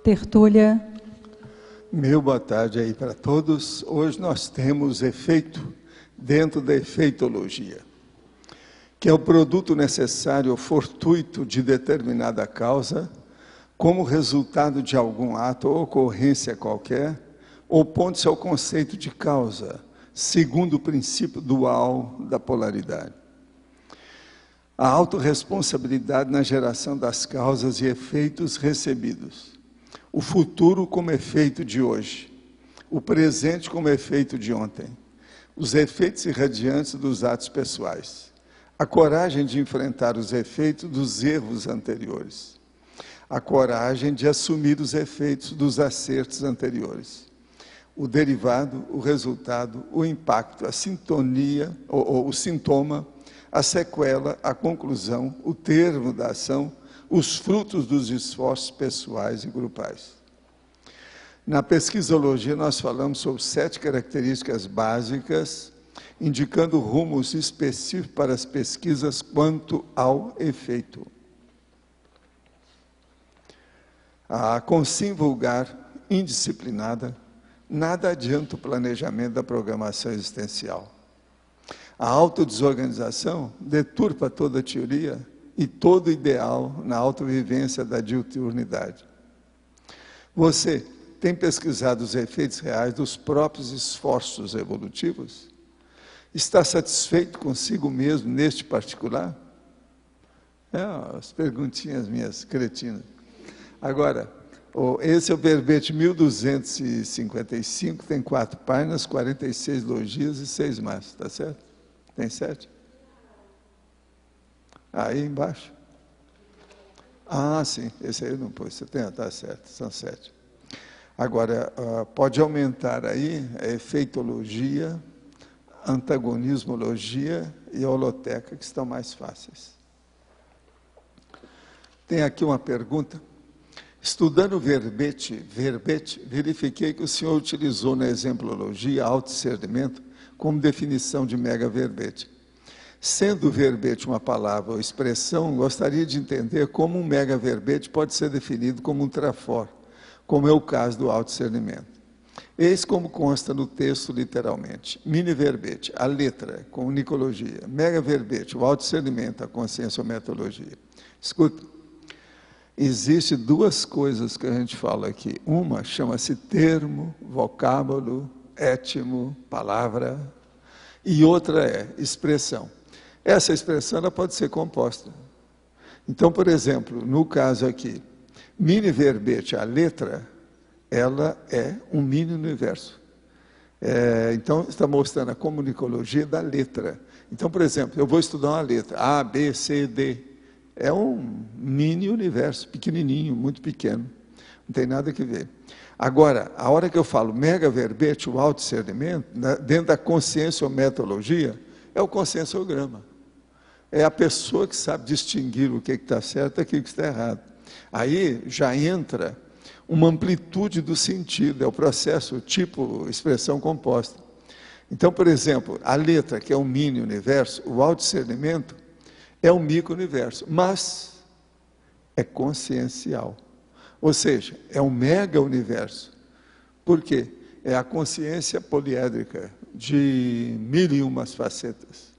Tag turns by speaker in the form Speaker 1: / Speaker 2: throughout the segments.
Speaker 1: Tertúlia.
Speaker 2: Meu boa tarde aí para todos. Hoje nós temos efeito dentro da efeitologia, que é o produto necessário ou fortuito de determinada causa, como resultado de algum ato ou ocorrência qualquer, opondo-se ao conceito de causa, segundo o princípio dual da polaridade. A autorresponsabilidade na geração das causas e efeitos recebidos. O futuro como efeito de hoje. O presente como efeito de ontem. Os efeitos irradiantes dos atos pessoais. A coragem de enfrentar os efeitos dos erros anteriores. A coragem de assumir os efeitos dos acertos anteriores. O derivado, o resultado, o impacto, a sintonia, ou o sintoma, a sequela, a conclusão, o termo da ação, os frutos dos esforços pessoais e grupais. Na pesquisologia, nós falamos sobre 7 características básicas, indicando rumos específicos para as pesquisas quanto ao efeito. A consim vulgar, indisciplinada, nada adianta o planejamento da programação existencial. A autodesorganização deturpa toda a teoria e todo o ideal na autovivência da diuturnidade. Você tem pesquisado os efeitos reais dos próprios esforços evolutivos? Está satisfeito consigo mesmo neste particular? As perguntinhas minhas cretinas. Agora, esse é o verbete 1255, tem 4 páginas, 46 logias e 6 maços, está certo? Tem 7? Aí embaixo. Ah, sim, esse aí eu não pus, você tem, está certo, são 7. Agora, pode aumentar aí a efeitologia, antagonismologia e a holoteca, que estão mais fáceis. Tem aqui uma pergunta. Estudando o verbete, verifiquei que o senhor utilizou na exemplologia autodiscernimento como definição de mega-verbete. Sendo o verbete uma palavra ou expressão, gostaria de entender como um mega-verbete pode ser definido como um trafor, como é o caso do autodiscernimento. Eis como consta no texto literalmente. Mini-verbete, a letra, comunicologia. Mega-verbete, o autodiscernimento, a consciência ou metodologia. Escuta, existem 2 coisas que a gente fala aqui. Uma chama-se termo, vocábulo, étimo, palavra, e outra é expressão. Essa expressão ela pode ser composta. Então, por exemplo, no caso aqui, mini-verbete, a letra, ela é um mini-universo. Então, está mostrando a comunicologia da letra. Então, por exemplo, eu vou estudar uma letra, A, B, C, D. É um mini-universo, pequenininho, muito pequeno. Não tem nada que ver. Agora, a hora que eu falo mega-verbete, o autodiscernimento, dentro da consciência ou metodologia, é o conscienciograma. É a pessoa que sabe distinguir o que está certo e o que está errado. Aí já entra uma amplitude do sentido, é o processo tipo expressão composta. Então, por exemplo, a letra, que é um mini-universo, o autodiscernimento é um micro-universo, mas é consciencial. Ou seja, é um mega-universo. Por quê? É a consciência poliédrica, de 1001 facetas.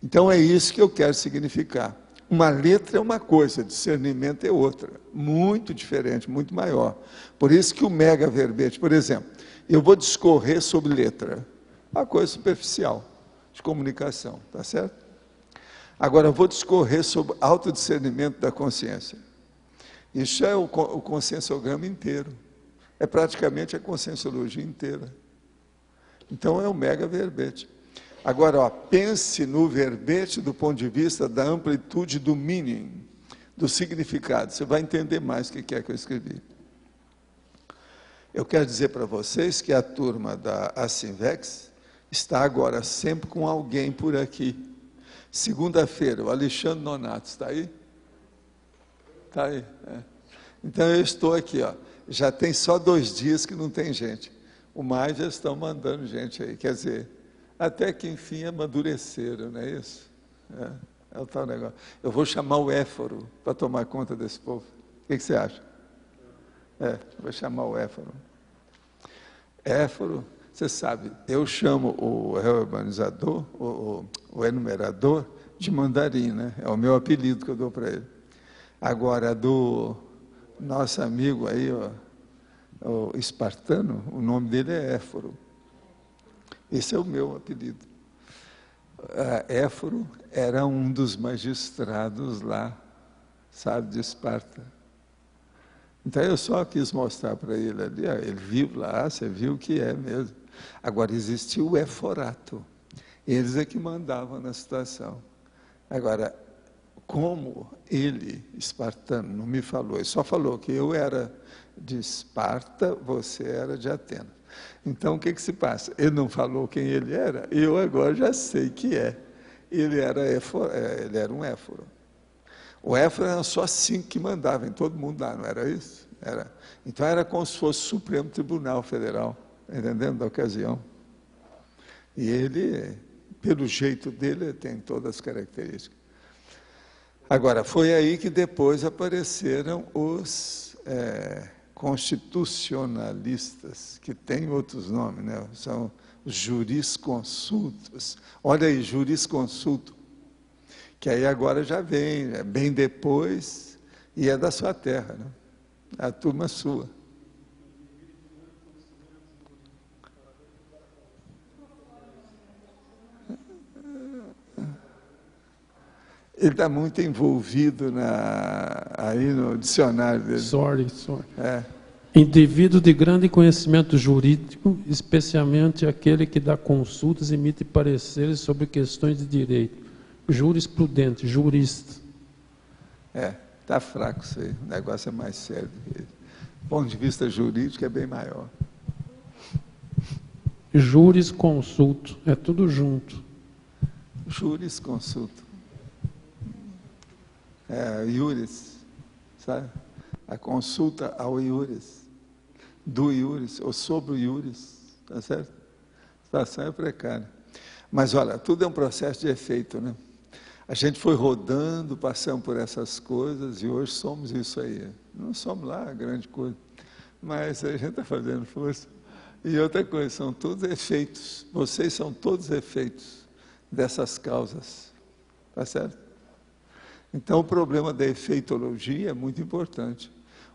Speaker 2: Então, é isso que eu quero significar. Uma letra é uma coisa, discernimento é outra. Muito diferente, muito maior. Por isso que o mega-verbete, por exemplo, eu vou discorrer sobre letra. Uma coisa superficial, de comunicação, tá certo? Agora, eu vou discorrer sobre autodiscernimento da consciência. Isso é o conscienciograma inteiro. É praticamente a conscienciologia inteira. Então, é o mega-verbete. Agora, pense no verbete do ponto de vista da amplitude do meaning, do significado. Você vai entender mais o que é que eu escrevi. Eu quero dizer para vocês que a turma da Assinvex está agora sempre com alguém por aqui. Segunda-feira, o Alexandre Nonato, está aí? Está aí. Então, eu estou aqui, ó. Já tem só 2 dias que não tem gente. O mais já estão mandando gente aí. Quer dizer, até que enfim amadureceram, não é isso? É o tal negócio. Eu vou chamar o Éforo para tomar conta desse povo. O que você acha? Vou chamar o Éforo. Éforo, você sabe, eu chamo o reurbanizador, o enumerador, de mandarim, né? É o meu apelido que eu dou para ele. Agora, do nosso amigo aí, o espartano, o nome dele é Éforo. Esse é o meu apelido. Éforo era um dos magistrados lá, sabe, de Esparta. Então eu só quis mostrar para ele ali, ele viu lá, você viu que é mesmo. Agora existia o Éforato, eles é que mandavam na situação. Agora, como ele, espartano, não me falou, ele só falou que eu era de Esparta, você era de Atenas. Então, o que se passa? Ele não falou quem ele era, eu agora já sei que é. Ele era um éforo. O éforo era só 5 que mandavam em todo mundo lá, não era isso? Então, era como se fosse o Supremo Tribunal Federal, entendendo, da ocasião. E ele, pelo jeito dele, tem todas as características. Agora, foi aí que depois apareceram os constitucionalistas, que têm outros nomes, né? São os jurisconsultos. Olha aí, jurisconsulto, que aí agora já vem, bem depois, e é da sua terra, né? A turma sua. Ele está muito envolvido aí no dicionário dele.
Speaker 1: Sorry. Indivíduo de grande conhecimento jurídico, especialmente aquele que dá consultas e emite pareceres sobre questões de direito. Jurisprudente, jurista.
Speaker 2: Está fraco isso aí. O negócio é mais sério do que isso. Do ponto de vista jurídico, é bem maior.
Speaker 1: Jurisconsulto, é tudo junto.
Speaker 2: Jurisconsulto. Iuris, sabe? A consulta ao iuris, do iuris, ou sobre o iuris, tá certo? A situação é precária. Mas, olha, tudo é um processo de efeito, né? A gente foi rodando, passamos por essas coisas, e hoje somos isso aí. Não somos lá a grande coisa, mas a gente está fazendo força. E outra coisa, são todos efeitos, vocês são todos efeitos dessas causas, tá certo? Então, o problema da efeitologia é muito importante.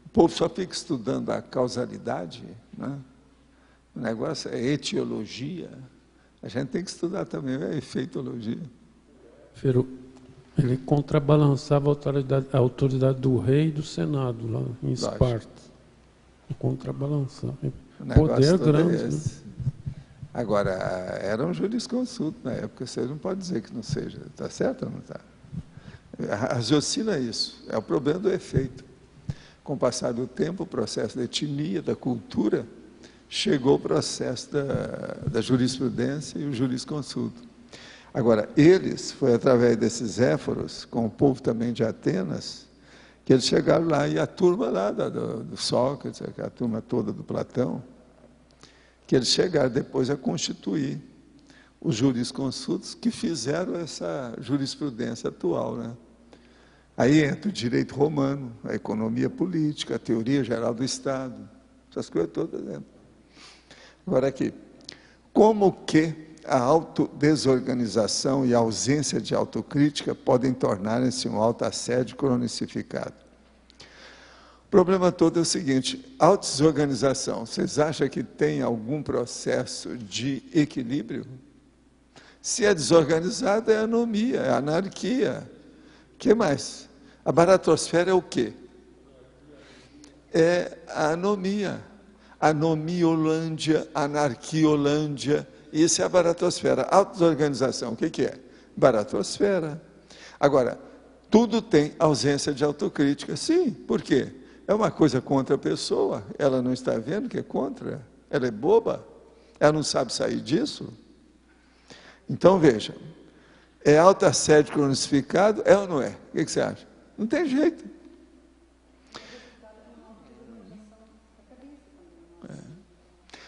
Speaker 2: O povo só fica estudando a causalidade, né? O negócio é etiologia. A gente tem que estudar também a efeitologia.
Speaker 1: Ele contrabalançava a autoridade do rei e do senado, lá em Esparta. Contrabalançava. Poder grande. Né?
Speaker 2: Agora, era um jurisconsulto na época, você não pode dizer que não seja. Está certo ou não está? Raciocina isso, é o problema do efeito. Com o passar do tempo, o processo da etnia, da cultura, chegou o processo da jurisprudência e o jurisconsulto. Agora, foi através desses éforos, com o povo também de Atenas, que eles chegaram lá, e a turma lá do Sócrates, a turma toda do Platão, que eles chegaram depois a constituir os jurisconsultos que fizeram essa jurisprudência atual, né? Aí entra o direito romano, a economia política, a teoria geral do Estado, essas coisas todas entram. Agora aqui, como que a autodesorganização e a ausência de autocrítica podem tornar-se um autoassédio cronificado? O problema todo é o seguinte, autodesorganização, vocês acham que tem algum processo de equilíbrio? Se é desorganizado, é anomia, é anarquia. O que mais? A baratosfera é o quê? É a anomia. Anomiolândia, anarquiolândia, isso é a baratosfera. Autodesorganização, o que é? Baratosfera. Agora, tudo tem ausência de autocrítica. Sim, por quê? É uma coisa contra a pessoa, ela não está vendo que é contra, ela é boba, ela não sabe sair disso. Então, veja, é autoassédio cronificado, é ou não é? O que você acha? Não tem jeito.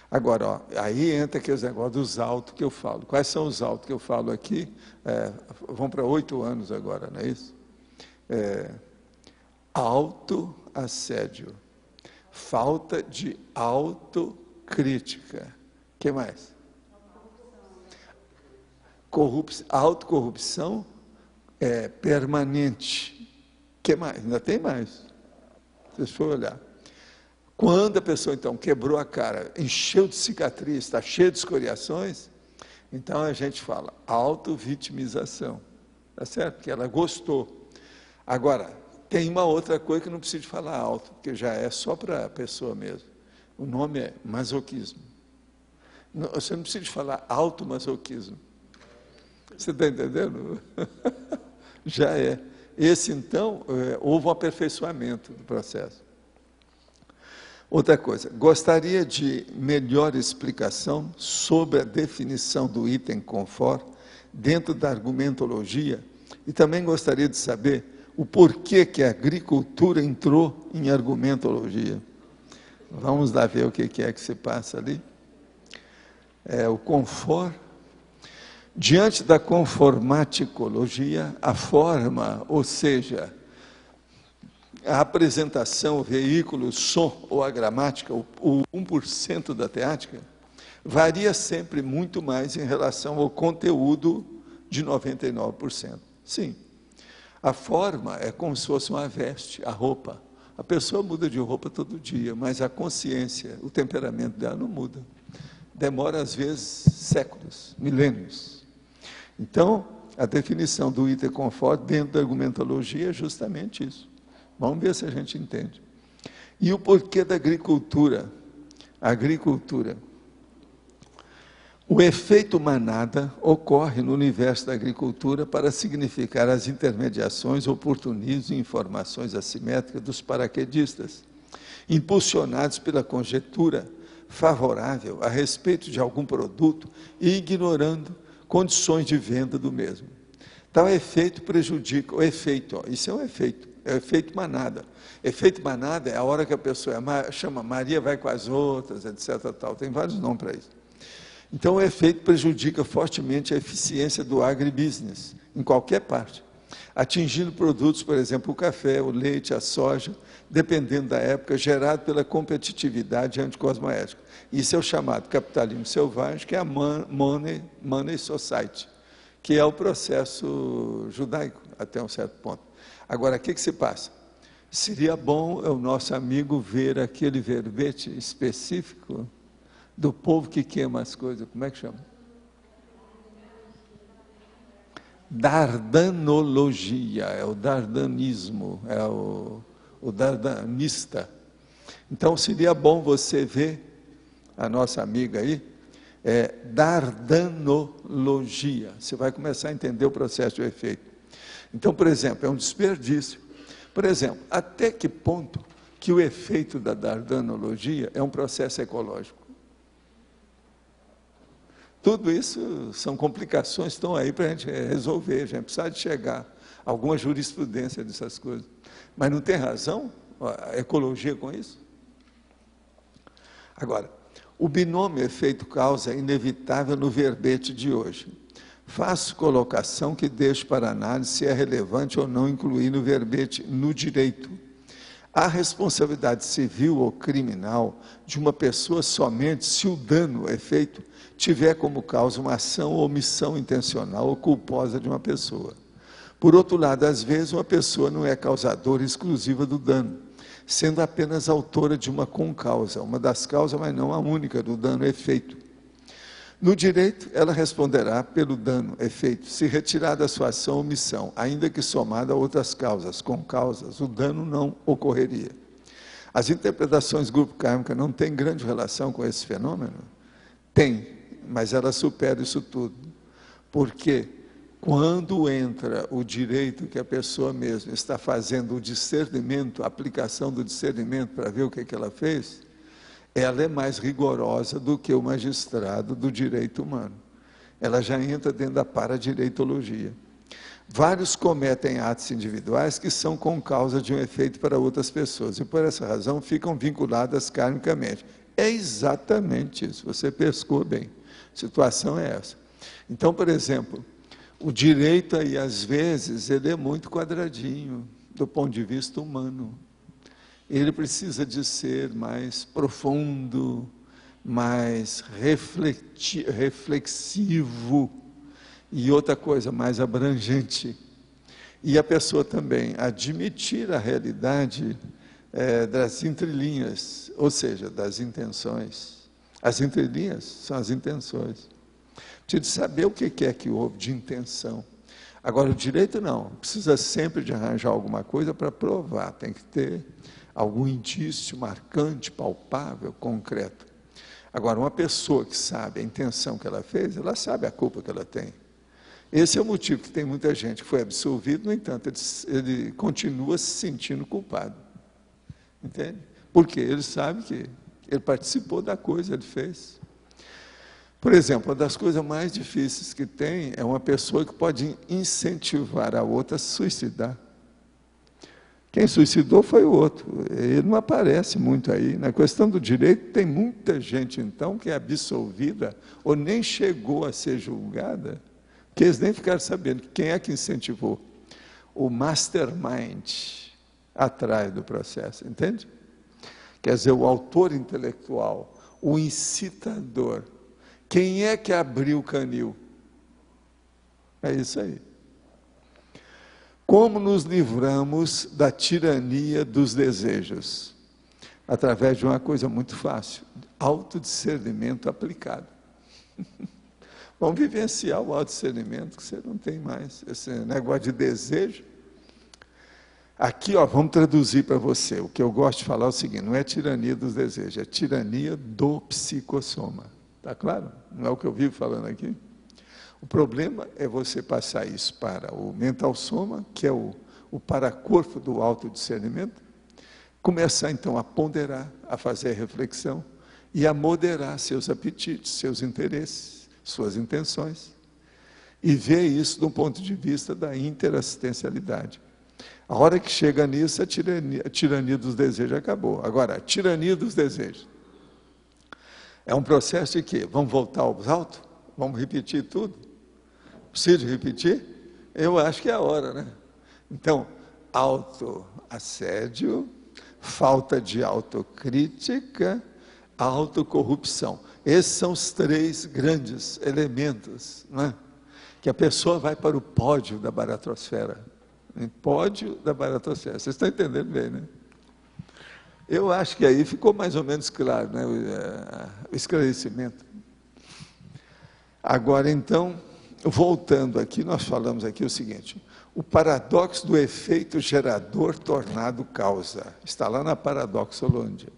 Speaker 2: Agora, aí entra aqueles negócios dos autos que eu falo. Quais são os autos que eu falo aqui? Vão para 8 anos agora, não é isso? Autoassédio. falta de autocrítica. O que mais? Autocorrupção permanente. O que mais? Ainda tem mais. Deixa eu olhar. Quando a pessoa, então, quebrou a cara, encheu de cicatriz, está cheio de escoriações, então a gente fala autovitimização. Tá certo? Porque ela gostou. Agora, tem uma outra coisa que não precisa falar alto, porque já é só para a pessoa mesmo. O nome é masoquismo. Você não precisa falar automasoquismo. Você está entendendo? Já é. Esse, então, houve um aperfeiçoamento do processo. Outra coisa, gostaria de melhor explicação sobre a definição do item confort dentro da argumentologia e também gostaria de saber o porquê que a agricultura entrou em argumentologia. Vamos lá ver o que é que se passa ali. O confort. Diante da conformaticologia, a forma, ou seja, a apresentação, o veículo, o som ou a gramática, o 1% da teática, varia sempre muito mais em relação ao conteúdo de 99%. Sim, a forma é como se fosse uma veste, a roupa. A pessoa muda de roupa todo dia, mas a consciência, o temperamento dela não muda. Demora, às vezes, séculos, milênios. Então, a definição do item confort dentro da argumentologia é justamente isso. Vamos ver se a gente entende. E o porquê da agricultura? A agricultura. O efeito manada ocorre no universo da agricultura para significar as intermediações, oportunismos e informações assimétricas dos paraquedistas, impulsionados pela conjectura favorável a respeito de algum produto e ignorando condições de venda do mesmo. Tal efeito prejudica, isso é um efeito, é o efeito manada. Efeito manada é a hora que a pessoa chama Maria vai com as outras, etc. Tal. Tem vários nomes para isso. Então, o efeito prejudica fortemente a eficiência do agribusiness, em qualquer parte, atingindo produtos, por exemplo, o café, o leite, a soja, dependendo da época, gerado pela competitividade anticosmoética. Isso é o chamado capitalismo selvagem, que é a money society, que é o processo judaico, até um certo ponto. Agora, o que se passa? Seria bom o nosso amigo ver aquele verbete específico do povo que queima as coisas. Como é que chama? Dardanologia, é o dardanismo, é o dardanista. Então, seria bom você ver a nossa amiga aí, dardanologia. Você vai começar a entender o processo de efeito. Então, por exemplo, é um desperdício. Por exemplo, até que ponto que o efeito da dardanologia é um processo ecológico? Tudo isso são complicações que estão aí para a gente resolver, a gente precisa de chegar a alguma jurisprudência dessas coisas. Mas não tem razão a ecologia com isso? Agora, o binômio efeito-causa é inevitável no verbete de hoje. Faço colocação que deixo para análise se é relevante ou não incluir no verbete no direito. A responsabilidade civil ou criminal de uma pessoa somente se o dano efeito tiver como causa uma ação ou omissão intencional ou culposa de uma pessoa. Por outro lado, às vezes uma pessoa não é causadora exclusiva do dano, sendo apenas autora de uma concausa, uma das causas, mas não a única do dano efeito. No direito, ela responderá pelo dano efeito, se retirar da sua ação ou omissão, ainda que somada a outras causas, concausas, o dano não ocorreria. As interpretações grupo-kármicas não têm grande relação com esse fenômeno? Tem, mas ela supera isso tudo. Porque quando entra o direito que a pessoa mesma está fazendo o discernimento, a aplicação do discernimento para ver o que ela fez, ela é mais rigorosa do que o magistrado do direito humano. Ela já entra dentro da paradireitologia. Vários cometem atos individuais que são com causa de um efeito para outras pessoas, e por essa razão ficam vinculadas karmicamente. É exatamente isso, você pescou bem. A situação é essa. Então, por exemplo, o direito aí, às vezes, ele é muito quadradinho, do ponto de vista humano. ele precisa de ser mais profundo, mais reflexivo e outra coisa, mais abrangente. E a pessoa também admitir a realidade das entrelinhas, ou seja, das intenções. As entrelinhas são as intenções. Precisa saber o que é que houve de intenção. Agora, o direito não, precisa sempre de arranjar alguma coisa para provar, tem que ter algum indício marcante, palpável, concreto. Agora, uma pessoa que sabe a intenção que ela fez, ela sabe a culpa que ela tem. Esse é o motivo que tem muita gente que foi absolvido, no entanto, ele continua se sentindo culpado. Entende? Porque ele sabe que ele participou da coisa, ele fez. Por exemplo, uma das coisas mais difíceis que tem é uma pessoa que pode incentivar a outra a se suicidar. Quem suicidou foi o outro, ele não aparece muito aí. Na questão do direito, tem muita gente, então, que é absolvida ou nem chegou a ser julgada, que eles nem ficaram sabendo quem é que incentivou. O mastermind atrás do processo, entende? Quer dizer, o autor intelectual, o incitador. Quem é que abriu o canil? É isso aí. Como nos livramos da tirania dos desejos? Através de uma coisa muito fácil, autodiscernimento aplicado. Vamos vivenciar o autodiscernimento, que você não tem mais esse negócio de desejo. Aqui, ó, vamos traduzir para você. O que eu gosto de falar é o seguinte, não é tirania dos desejos, é tirania do psicossoma. Está claro? Não é o que eu vivo falando aqui? O problema é você passar isso para o mental soma, que é o paracorpo do autodiscernimento, começar então a ponderar, a fazer reflexão e a moderar seus apetites, seus interesses, suas intenções, e ver isso do ponto de vista da interassistencialidade. A hora que chega nisso, a tirania dos desejos acabou. Agora, a tirania dos desejos é um processo de quê? Vamos voltar aos autos? Vamos repetir tudo? Precisa repetir? Eu acho que é a hora, né? Então, autoassédio, falta de autocrítica, autocorrupção. Esses são os três grandes elementos, né? Que a pessoa vai para o pódio da baratrosfera. Pódio da baratrosfera. Vocês estão entendendo bem, né? Eu acho que aí ficou mais ou menos claro, né, o esclarecimento. Agora, então, voltando aqui, nós falamos aqui o seguinte, o paradoxo do efeito gerador tornado causa. Está lá na paradoxologia.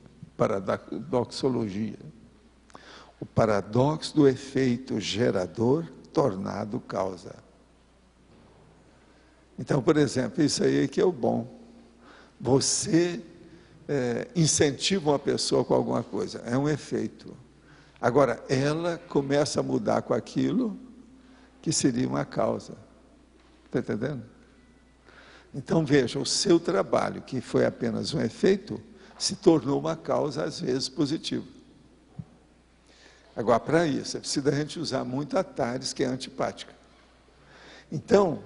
Speaker 2: O paradoxo do efeito gerador tornado causa. Então, por exemplo, isso aí que é o bom. Você incentiva uma pessoa com alguma coisa, é um efeito. Agora, ela começa a mudar com aquilo que seria uma causa. Está entendendo? Então, veja, o seu trabalho, que foi apenas um efeito, se tornou uma causa, às vezes, positiva. Agora, para isso, é preciso a gente usar muito a Tales, que é antipática. Então,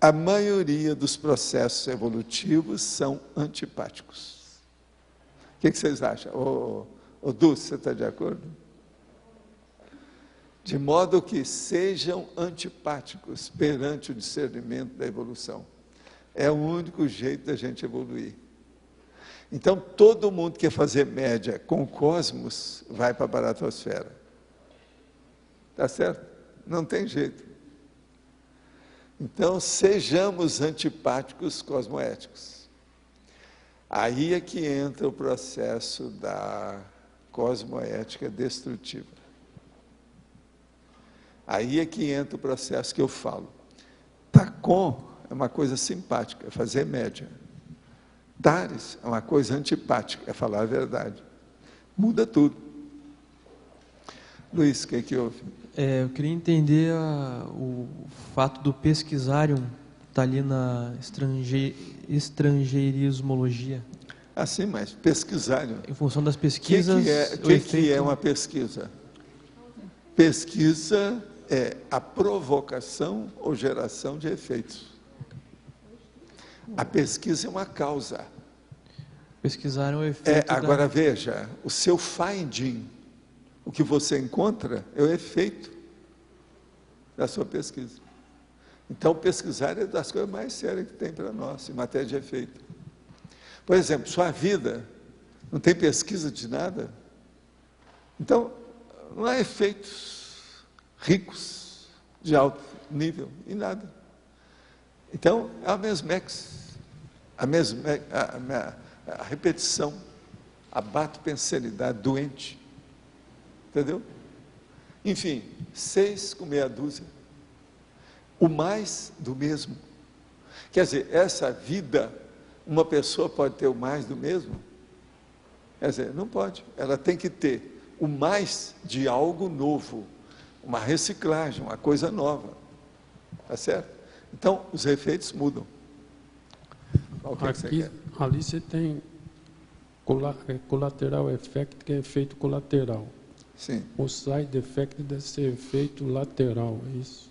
Speaker 2: a maioria dos processos evolutivos são antipáticos. O que vocês acham? Ô Dulce, você está de acordo? De modo que sejam antipáticos perante o discernimento da evolução. É o único jeito da gente evoluir. Então, todo mundo que quer fazer média com o cosmos, vai para a baratrosfera. Está certo? Não tem jeito. Então, sejamos antipáticos cosmoéticos. Aí é que entra o processo da cosmoética destrutiva. Aí é que entra o processo que eu falo. Tacon é uma coisa simpática, é fazer média. Tales é uma coisa antipática, é falar a verdade. Muda tudo. Luiz, o que houve?
Speaker 3: Eu queria entender o fato do pesquisarium, está ali na estrangeirismologia.
Speaker 2: Ah, sim, mas pesquisarium.
Speaker 3: Em função das pesquisas...
Speaker 2: O que é uma pesquisa? Pesquisa é a provocação ou geração de efeitos. A pesquisa é uma causa.
Speaker 3: Pesquisaram o efeito
Speaker 2: Agora veja, o seu finding, o que você encontra, é o efeito da sua pesquisa. Então, pesquisar é das coisas mais sérias que tem para nós, em matéria de efeito. Por exemplo, sua vida, não tem pesquisa de nada? Então, não há efeitos ricos, de alto nível, em nada. Então, é a mesmex, a repetição, a bate-penselidade doente. Entendeu? Enfim, 6 com meia dúzia. O mais do mesmo. Quer dizer, essa vida, uma pessoa pode ter o mais do mesmo? Quer dizer, não pode. Ela tem que ter o mais de algo novo, uma reciclagem, uma coisa nova. Tá certo? Então, os efeitos mudam. Qual que você quer?
Speaker 1: Ali você tem collateral effect, que é efeito colateral.
Speaker 2: Sim.
Speaker 1: O side effect deve ser efeito lateral, é isso?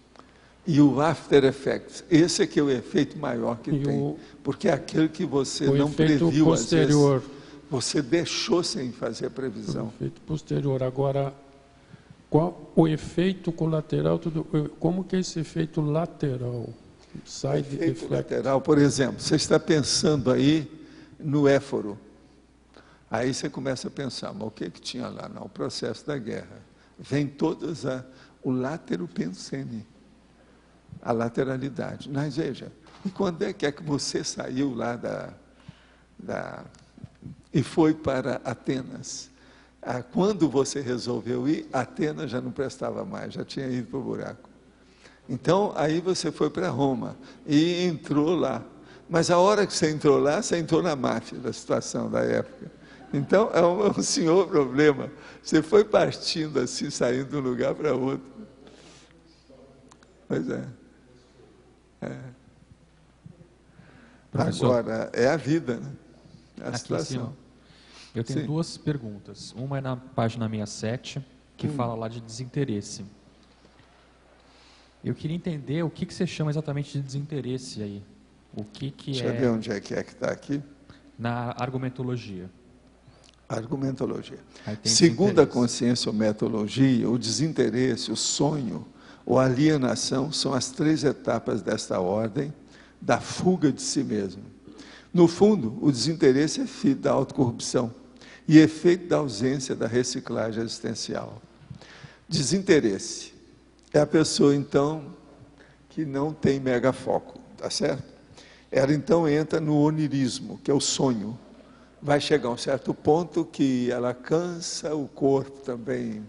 Speaker 2: E o after effects, esse é que é o efeito maior que tem, porque é aquele que você não previu,
Speaker 1: posterior.
Speaker 2: Às vezes, você deixou sem fazer a previsão.
Speaker 1: O efeito posterior. Agora, qual o efeito colateral? Como que é esse efeito lateral? Side
Speaker 2: Efeito
Speaker 1: effect.
Speaker 2: lateral, por exemplo, você está pensando aí no éforo. Aí você começa a pensar, mas o que tinha lá? Não, o processo da guerra. Vem todas o látero pensene, a lateralidade. Mas veja, e quando é que você saiu lá e foi para Atenas? Quando você resolveu ir, Atenas já não prestava mais, já tinha ido para o buraco. Então, aí você foi para Roma e entrou lá. Mas a hora que você entrou lá, você entrou na máfia da situação da época. Então, é um senhor problema. Você foi partindo assim, saindo de um lugar para outro. Pois é.
Speaker 4: Professor,
Speaker 2: agora, é a vida, né? É a
Speaker 4: aqui,
Speaker 2: situação.
Speaker 4: senhor, eu tenho
Speaker 2: Sim.
Speaker 4: 2 perguntas. Uma é na página 67, que fala lá de desinteresse. Eu queria entender o que você chama exatamente de desinteresse aí. O que
Speaker 2: Deixa eu ver onde é que está aqui.
Speaker 4: na argumentologia.
Speaker 2: Argumentologia.
Speaker 4: Aí tem
Speaker 2: Segundo a
Speaker 4: desinteresse.
Speaker 2: consciência ou metodologia, o desinteresse, o sonho ou alienação são as 3 etapas desta ordem da fuga de si mesmo. No fundo, o desinteresse é filho da autocorrupção e efeito da ausência da reciclagem existencial. Desinteresse é a pessoa, então, que não tem megafoco, tá certo? Ela, então, entra no onirismo, que é o sonho. Vai chegar a um certo ponto que ela cansa, o corpo também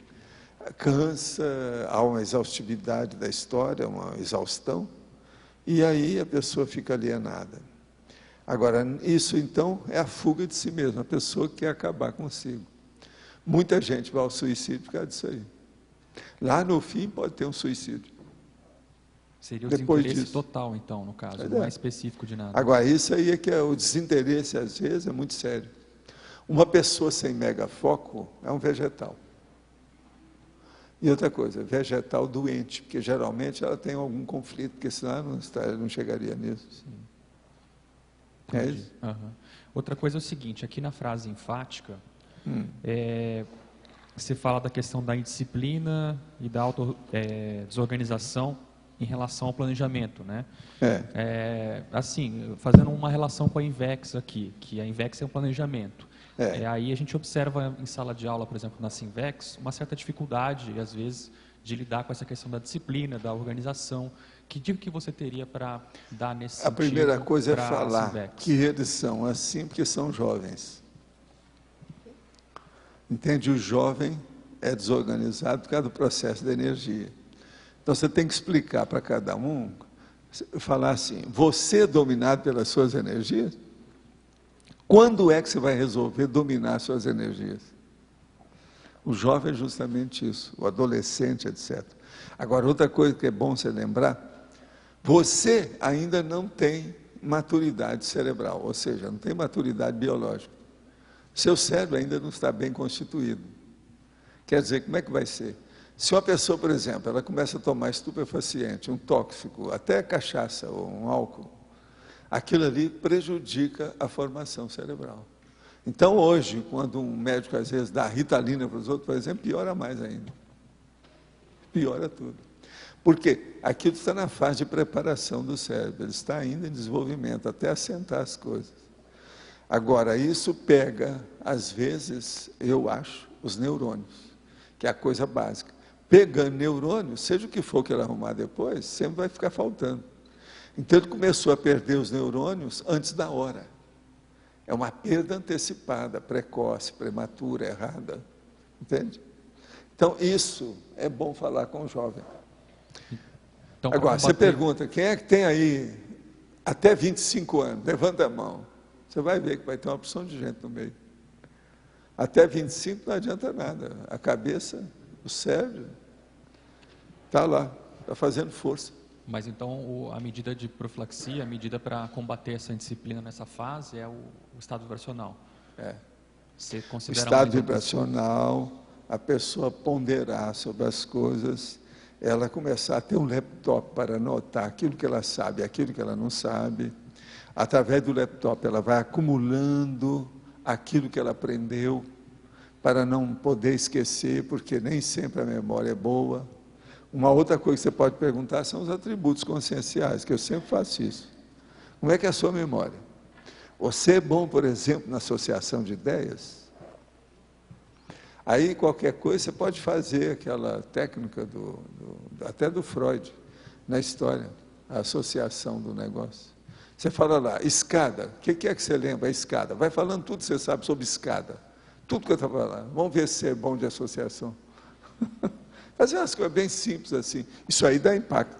Speaker 2: cansa, há uma exaustividade da história, uma exaustão, e aí a pessoa fica alienada. Agora, isso então é a fuga de si mesma, a pessoa que quer acabar consigo. Muita gente vai ao suicídio por causa disso aí. Lá no fim pode ter um suicídio.
Speaker 4: Seria o
Speaker 2: Depois
Speaker 4: desinteresse
Speaker 2: disso.
Speaker 4: total, então, no caso,
Speaker 2: Pois
Speaker 4: não
Speaker 2: é.
Speaker 4: é específico de nada.
Speaker 2: Agora, isso aí é que é o desinteresse, às vezes, é muito sério. Uma pessoa sem megafoco é um vegetal. E outra coisa, vegetal doente, porque geralmente ela tem algum conflito, porque senão ela não chegaria nisso. É
Speaker 4: Entendi.
Speaker 2: isso?
Speaker 4: Aham. Outra coisa é o seguinte, aqui na frase enfática, você fala da questão da indisciplina e da desorganização em relação ao planejamento, né? Assim, fazendo uma relação com a Invex aqui, que a Invex é um planejamento. Aí a gente observa em sala de aula, por exemplo, na Sinvex, uma certa dificuldade, às vezes, de lidar com essa questão da disciplina, da organização. Que dica que você teria para dar nesse sentido?
Speaker 2: A primeira coisa é
Speaker 4: pra
Speaker 2: falar
Speaker 4: Sinvex?
Speaker 2: que eles são assim porque são jovens. Entende? O jovem é desorganizado por causa do processo da energia. Então, você tem que explicar para cada um, falar assim, você é dominado pelas suas energias? Quando é que você vai resolver dominar suas energias? O jovem é justamente isso, o adolescente, etc. Agora, outra coisa que é bom você lembrar, você ainda não tem maturidade cerebral, ou seja, não tem maturidade biológica. Seu cérebro ainda não está bem constituído. Quer dizer, como é que vai ser? Se uma pessoa, por exemplo, ela começa a tomar estupefaciente, um tóxico, até cachaça ou um álcool, aquilo ali prejudica a formação cerebral. Então, hoje, quando um médico, às vezes, dá Ritalina para os outros, por exemplo, piora mais ainda. Piora tudo. Por quê? Aquilo está na fase de preparação do cérebro, ele está ainda em desenvolvimento, até assentar as coisas. Agora, isso pega, às vezes, eu acho, os neurônios, que é a coisa básica. Pegando neurônios, seja o que for que ele arrumar depois, sempre vai ficar faltando. Então, ele começou a perder os neurônios antes da hora. É uma perda antecipada, precoce, prematura, errada. Entende? Então, isso é bom falar com o jovem. Então, agora, você pergunta, quem é que tem aí até 25 anos? Levanta a mão. Você vai ver que vai ter uma opção de gente no meio. Até 25 não adianta nada. A cabeça, o cérebro, está lá, está fazendo força.
Speaker 4: Mas então a medida de profilaxia, a medida para combater essa indisciplina nessa fase é o estado vibracional. Você considera o estado
Speaker 2: vibracional, a pessoa ponderar sobre as coisas, ela começar a ter um laptop para anotar aquilo que ela sabe, aquilo que ela não sabe. Através do laptop ela vai acumulando aquilo que ela aprendeu para não poder esquecer, porque nem sempre a memória é boa. Uma outra coisa que você pode perguntar são os atributos conscienciais, que eu sempre faço isso. Como é que é a sua memória? Você é bom, por exemplo, na associação de ideias? Aí, qualquer coisa, você pode fazer aquela técnica até do Freud, na história, a associação do negócio. Você fala lá, escada, o que é que você lembra? A escada. Vai falando tudo que você sabe sobre escada. Tudo que eu estava falando. Vamos ver se é bom de associação. Fazer umas coisas bem simples assim. Isso aí dá impacto.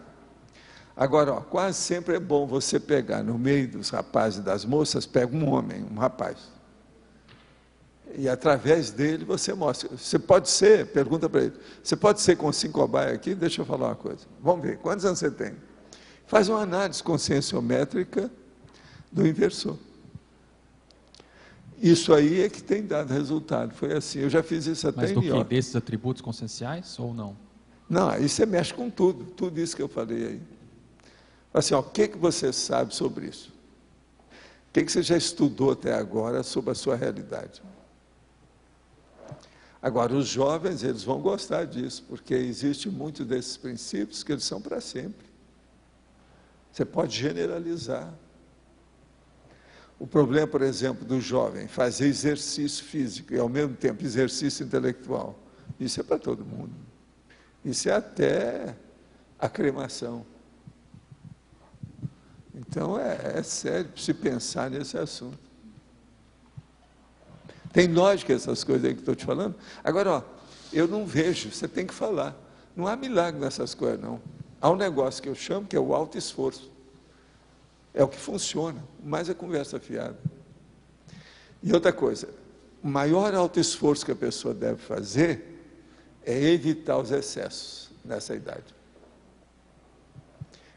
Speaker 2: Agora, quase sempre é bom você pegar no meio dos rapazes e das moças, pega um homem, um rapaz. E através dele você mostra. Você pode ser, pergunta para ele, você pode ser com 5 cobaias aqui? Deixa eu falar uma coisa. Vamos ver, quantos anos você tem? Faz uma análise conscienciométrica do inversor. Isso aí é que tem dado resultado. Foi assim, eu já fiz isso até em New York.
Speaker 4: Mas do que? Desses atributos conscienciais ou não?
Speaker 2: Não, aí você mexe com tudo isso que eu falei aí. Assim, o que você sabe sobre isso? O que você já estudou até agora sobre a sua realidade? Agora, os jovens, eles vão gostar disso, porque existe muito desses princípios que eles são para sempre. Você pode generalizar. O problema, por exemplo, do jovem, fazer exercício físico e, ao mesmo tempo, exercício intelectual. Isso é para todo mundo. Isso é até a cremação. Então, é sério se pensar nesse assunto. Tem lógica essas coisas aí que estou te falando? Agora, eu não vejo, você tem que falar. Não há milagre nessas coisas, não. Há um negócio que eu chamo que é o alto esforço. É o que funciona, mais é conversa fiada. E outra coisa, o maior alto esforço que a pessoa deve fazer é evitar os excessos nessa idade.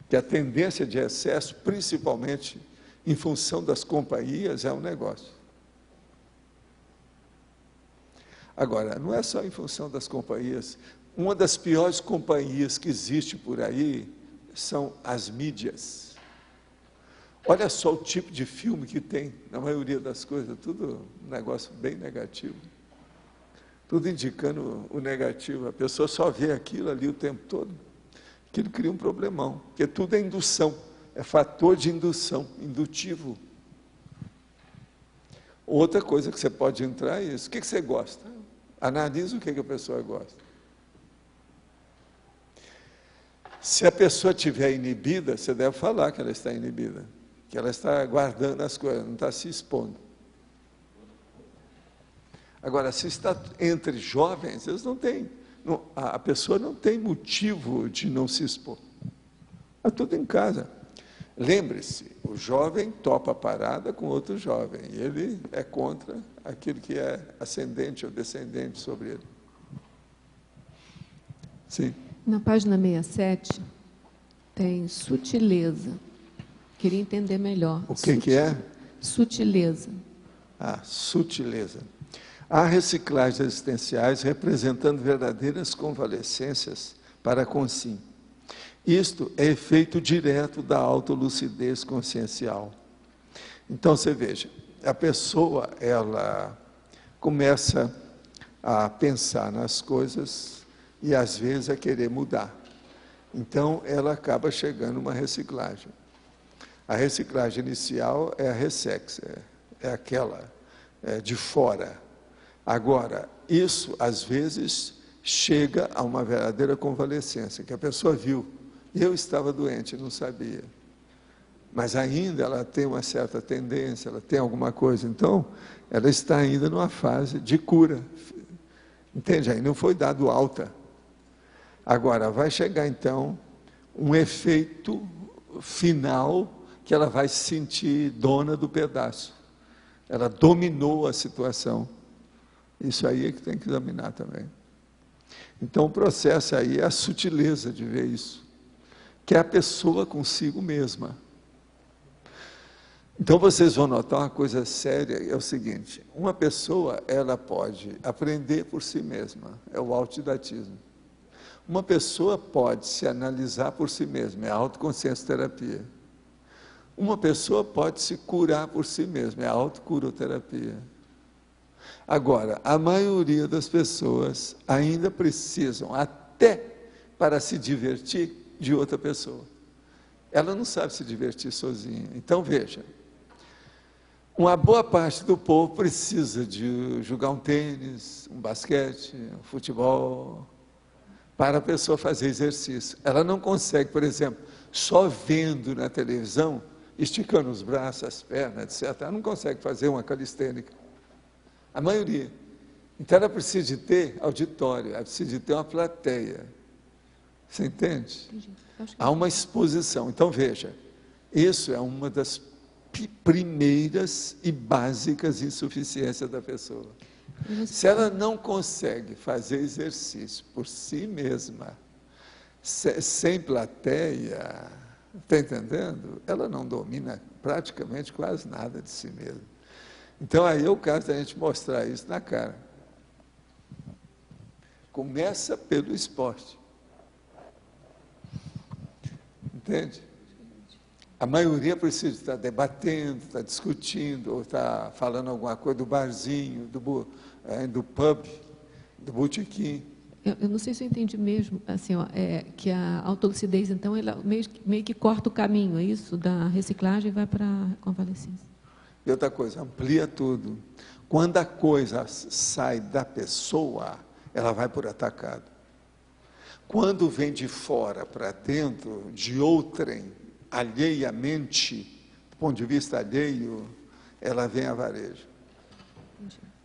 Speaker 2: Que a tendência de excesso, principalmente em função das companhias, é um negócio. Agora, não é só em função das companhias. Uma das piores companhias que existe por aí são as mídias. Olha só o tipo de filme que tem, na maioria das coisas, tudo um negócio bem negativo. Tudo indicando o negativo. A pessoa só vê aquilo ali o tempo todo. Aquilo cria um problemão, porque tudo é indução, é fator de indução, indutivo. Outra coisa que você pode entrar é isso. O que você gosta? Analisa o que a pessoa gosta. Se a pessoa estiver inibida, você deve falar que ela está inibida, que ela está guardando as coisas, não está se expondo. Agora, se está entre jovens, eles não têm, a pessoa não tem motivo de não se expor. É tudo em casa. Lembre-se, o jovem topa a parada com outro jovem, e ele é contra aquilo que é ascendente ou descendente sobre ele. Sim.
Speaker 5: Na página 67, tem sutileza. Queria entender melhor.
Speaker 2: O que é?
Speaker 5: Sutileza.
Speaker 2: Sutileza. Há reciclagens existenciais representando verdadeiras convalescências para a consim. Isto é efeito direto da autolucidez consciencial. Então, você veja, a pessoa, ela começa a pensar nas coisas e, às vezes, a querer mudar. Então, ela acaba chegando a uma reciclagem. A reciclagem inicial é a ressex, é aquela de fora. Agora, isso, às vezes, chega a uma verdadeira convalescência, que a pessoa viu. Eu estava doente, não sabia. Mas ainda ela tem uma certa tendência, ela tem alguma coisa. Então, ela está ainda numa fase de cura. Entende? Aí não foi dado alta. Agora, vai chegar, então, um efeito final que ela vai se sentir dona do pedaço. Ela dominou a situação. Isso aí é que tem que examinar também. Então, o processo aí é a sutileza de ver isso, que é a pessoa consigo mesma. Então, vocês vão notar uma coisa séria, é o seguinte, uma pessoa, ela pode aprender por si mesma, é o autodidatismo. Uma pessoa pode se analisar por si mesma, é a autoconsciência terapia. Uma pessoa pode se curar por si mesma, é a autocuroterapia. Agora, a maioria das pessoas ainda precisam, até para se divertir, de outra pessoa. Ela não sabe se divertir sozinha. Então, veja, uma boa parte do povo precisa de jogar um tênis, um basquete, um futebol, para a pessoa fazer exercício. Ela não consegue, por exemplo, só vendo na televisão, esticando os braços, as pernas, etc. Ela não consegue fazer uma calistênica. A maioria. Então, ela precisa de ter auditório, ela precisa de ter uma plateia. Você entende? Há uma exposição. Então, veja, isso é uma das primeiras e básicas insuficiências da pessoa. Se ela não consegue fazer exercício por si mesma, sem plateia, está entendendo? Ela não domina praticamente quase nada de si mesma. Então, aí é o caso da gente mostrar isso na cara. Começa pelo esporte. Entende? A maioria precisa estar debatendo, estar discutindo, ou estar falando alguma coisa do barzinho, do pub, do botequim.
Speaker 5: Eu não sei se eu entendi mesmo, assim, ó, que a autolucidez, então, ela meio que corta o caminho, é isso? Da reciclagem e vai para a convalescência.
Speaker 2: E outra coisa, amplia tudo. Quando a coisa sai da pessoa, ela vai por atacado. Quando vem de fora para dentro, de outrem, alheiamente, do ponto de vista alheio, ela vem a varejo.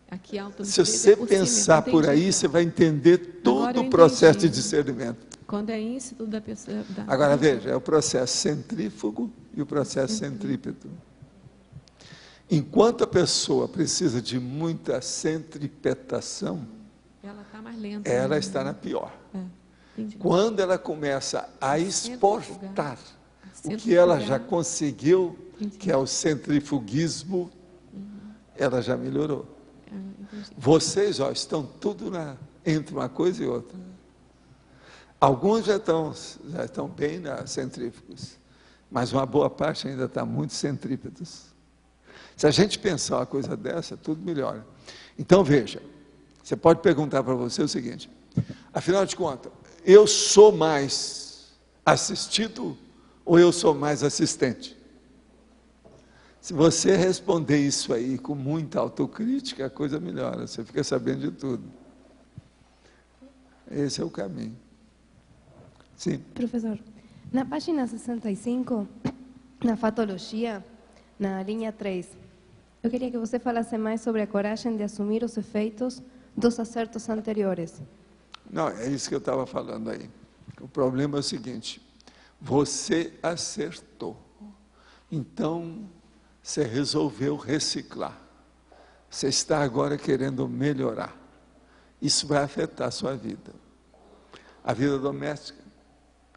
Speaker 5: Aqui,
Speaker 2: se você pensar por aí, você vai entender todo o processo de discernimento.
Speaker 5: Quando é íncido da pessoa...
Speaker 2: Agora, veja, é o processo centrífugo e o processo centrípeto. Enquanto a pessoa precisa de muita centripetação,
Speaker 5: ela está mais lenta.
Speaker 2: Ela está na pior. Quando ela começa a exportar o que ela já conseguiu, que é o centrifugismo, ela já melhorou. Vocês, ó, estão tudo entre uma coisa e outra. Alguns já estão bem centrífugos, mas uma boa parte ainda está muito centrípetos. Se a gente pensar uma coisa dessa, tudo melhora. Então, veja, você pode perguntar para você o seguinte, afinal de contas, eu sou mais assistido ou eu sou mais assistente? Se você responder isso aí com muita autocrítica, a coisa melhora, você fica sabendo de tudo. Esse é o caminho. Sim.
Speaker 6: Professor, na página 65, na fatologia, na linha 3, eu queria que você falasse mais sobre a coragem de assumir os efeitos dos acertos anteriores.
Speaker 2: Não, é isso que eu estava falando aí. O problema é o seguinte, você acertou, então você resolveu reciclar, você está agora querendo melhorar, isso vai afetar a sua vida, a vida doméstica,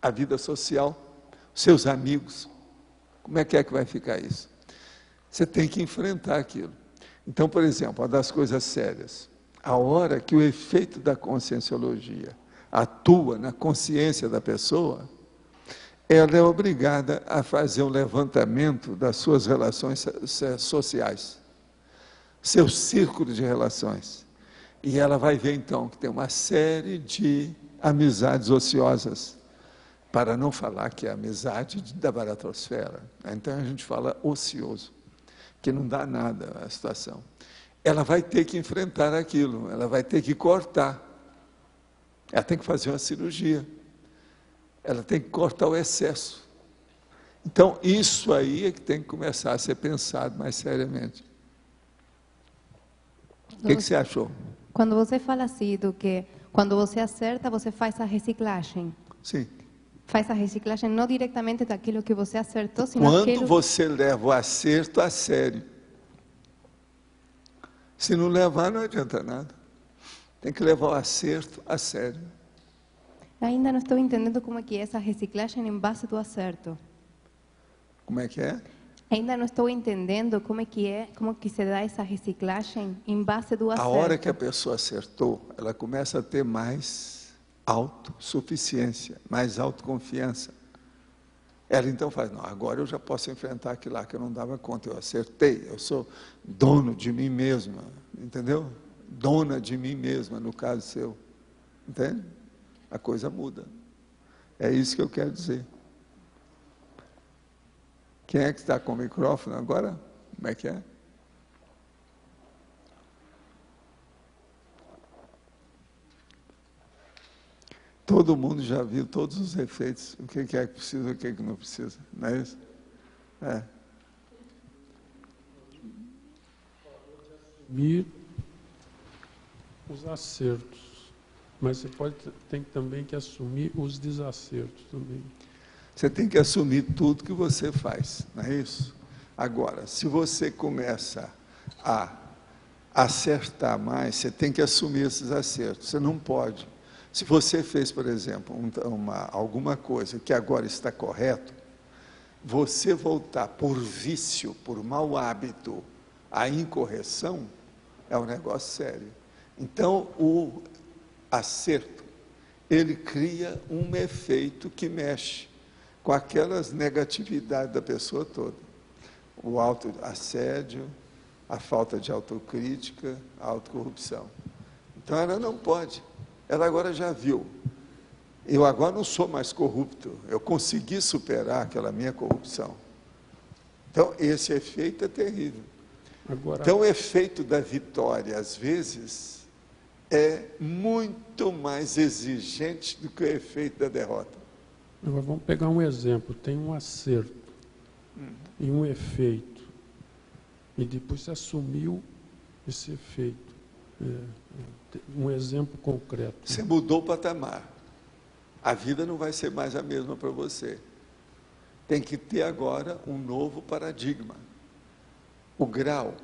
Speaker 2: a vida social, seus amigos, como é que vai ficar isso? Você tem que enfrentar aquilo. Então, por exemplo, uma das coisas sérias, a hora que o efeito da conscienciologia atua na consciência da pessoa, ela é obrigada a fazer um levantamento das suas relações sociais. seu círculo de relações. E ela vai ver, então, que tem uma série de amizades ociosas, para não falar que é a amizade da baratosfera. Então, a gente fala ocioso, que não dá nada à situação. Ela vai ter que enfrentar aquilo, ela vai ter que cortar. Ela tem que fazer uma cirurgia. Ela tem que cortar o excesso. Então, isso aí é que tem que começar a ser pensado mais seriamente. O que você achou?
Speaker 6: Quando você fala assim, do que quando você acerta, você faz a reciclagem.
Speaker 2: Sim.
Speaker 6: Faz a reciclagem não diretamente daquilo que você acertou, sino
Speaker 2: quando
Speaker 6: aquilo...
Speaker 2: você leva o acerto a sério. Se não levar, não adianta nada. Tem que levar o acerto a sério.
Speaker 6: Ainda não estou entendendo como é que é essa reciclagem em base do acerto.
Speaker 2: Como é que é?
Speaker 6: Ainda não estou entendendo como que se dá essa reciclagem em base do acerto.
Speaker 2: A hora que a pessoa acertou, ela começa a ter mais autossuficiência, mais autoconfiança. Ela então faz, não, agora eu já posso enfrentar aquilo lá que eu não dava conta, eu acertei, eu sou dono de mim mesma, entendeu? Dona de mim mesma, no caso seu. Entende? A coisa muda. É isso que eu quero dizer. Quem é que está com o microfone agora? Como é que é? Todo mundo já viu todos os efeitos. O que é que precisa, o que é que não precisa. Não é isso? É.
Speaker 1: Assumir os acertos. Mas você tem também que assumir os desacertos também.
Speaker 2: Você tem que assumir tudo que você faz, não é isso? Agora, se você começa a acertar mais, você tem que assumir esses acertos. Você não pode. Se você fez, por exemplo, alguma coisa que agora está correto, você voltar por vício, por mau hábito, à incorreção, é um negócio sério. Então, o acerto, ele cria um efeito que mexe com aquelas negatividades da pessoa toda. O autoassédio, a falta de autocrítica, a autocorrupção. Então, ela não pode. Ela agora já viu. Eu agora não sou mais corrupto. Eu consegui superar aquela minha corrupção. Então, esse efeito é terrível.
Speaker 1: Agora,
Speaker 2: então, o efeito da vitória, às vezes, é muito mais exigente do que o efeito da derrota.
Speaker 1: Agora, vamos pegar um exemplo. Tem um acerto e um efeito. E depois você assumiu esse efeito. Um exemplo concreto.
Speaker 2: Você mudou o patamar. A vida não vai ser mais a mesma para você. Tem que ter agora um novo paradigma. O grau,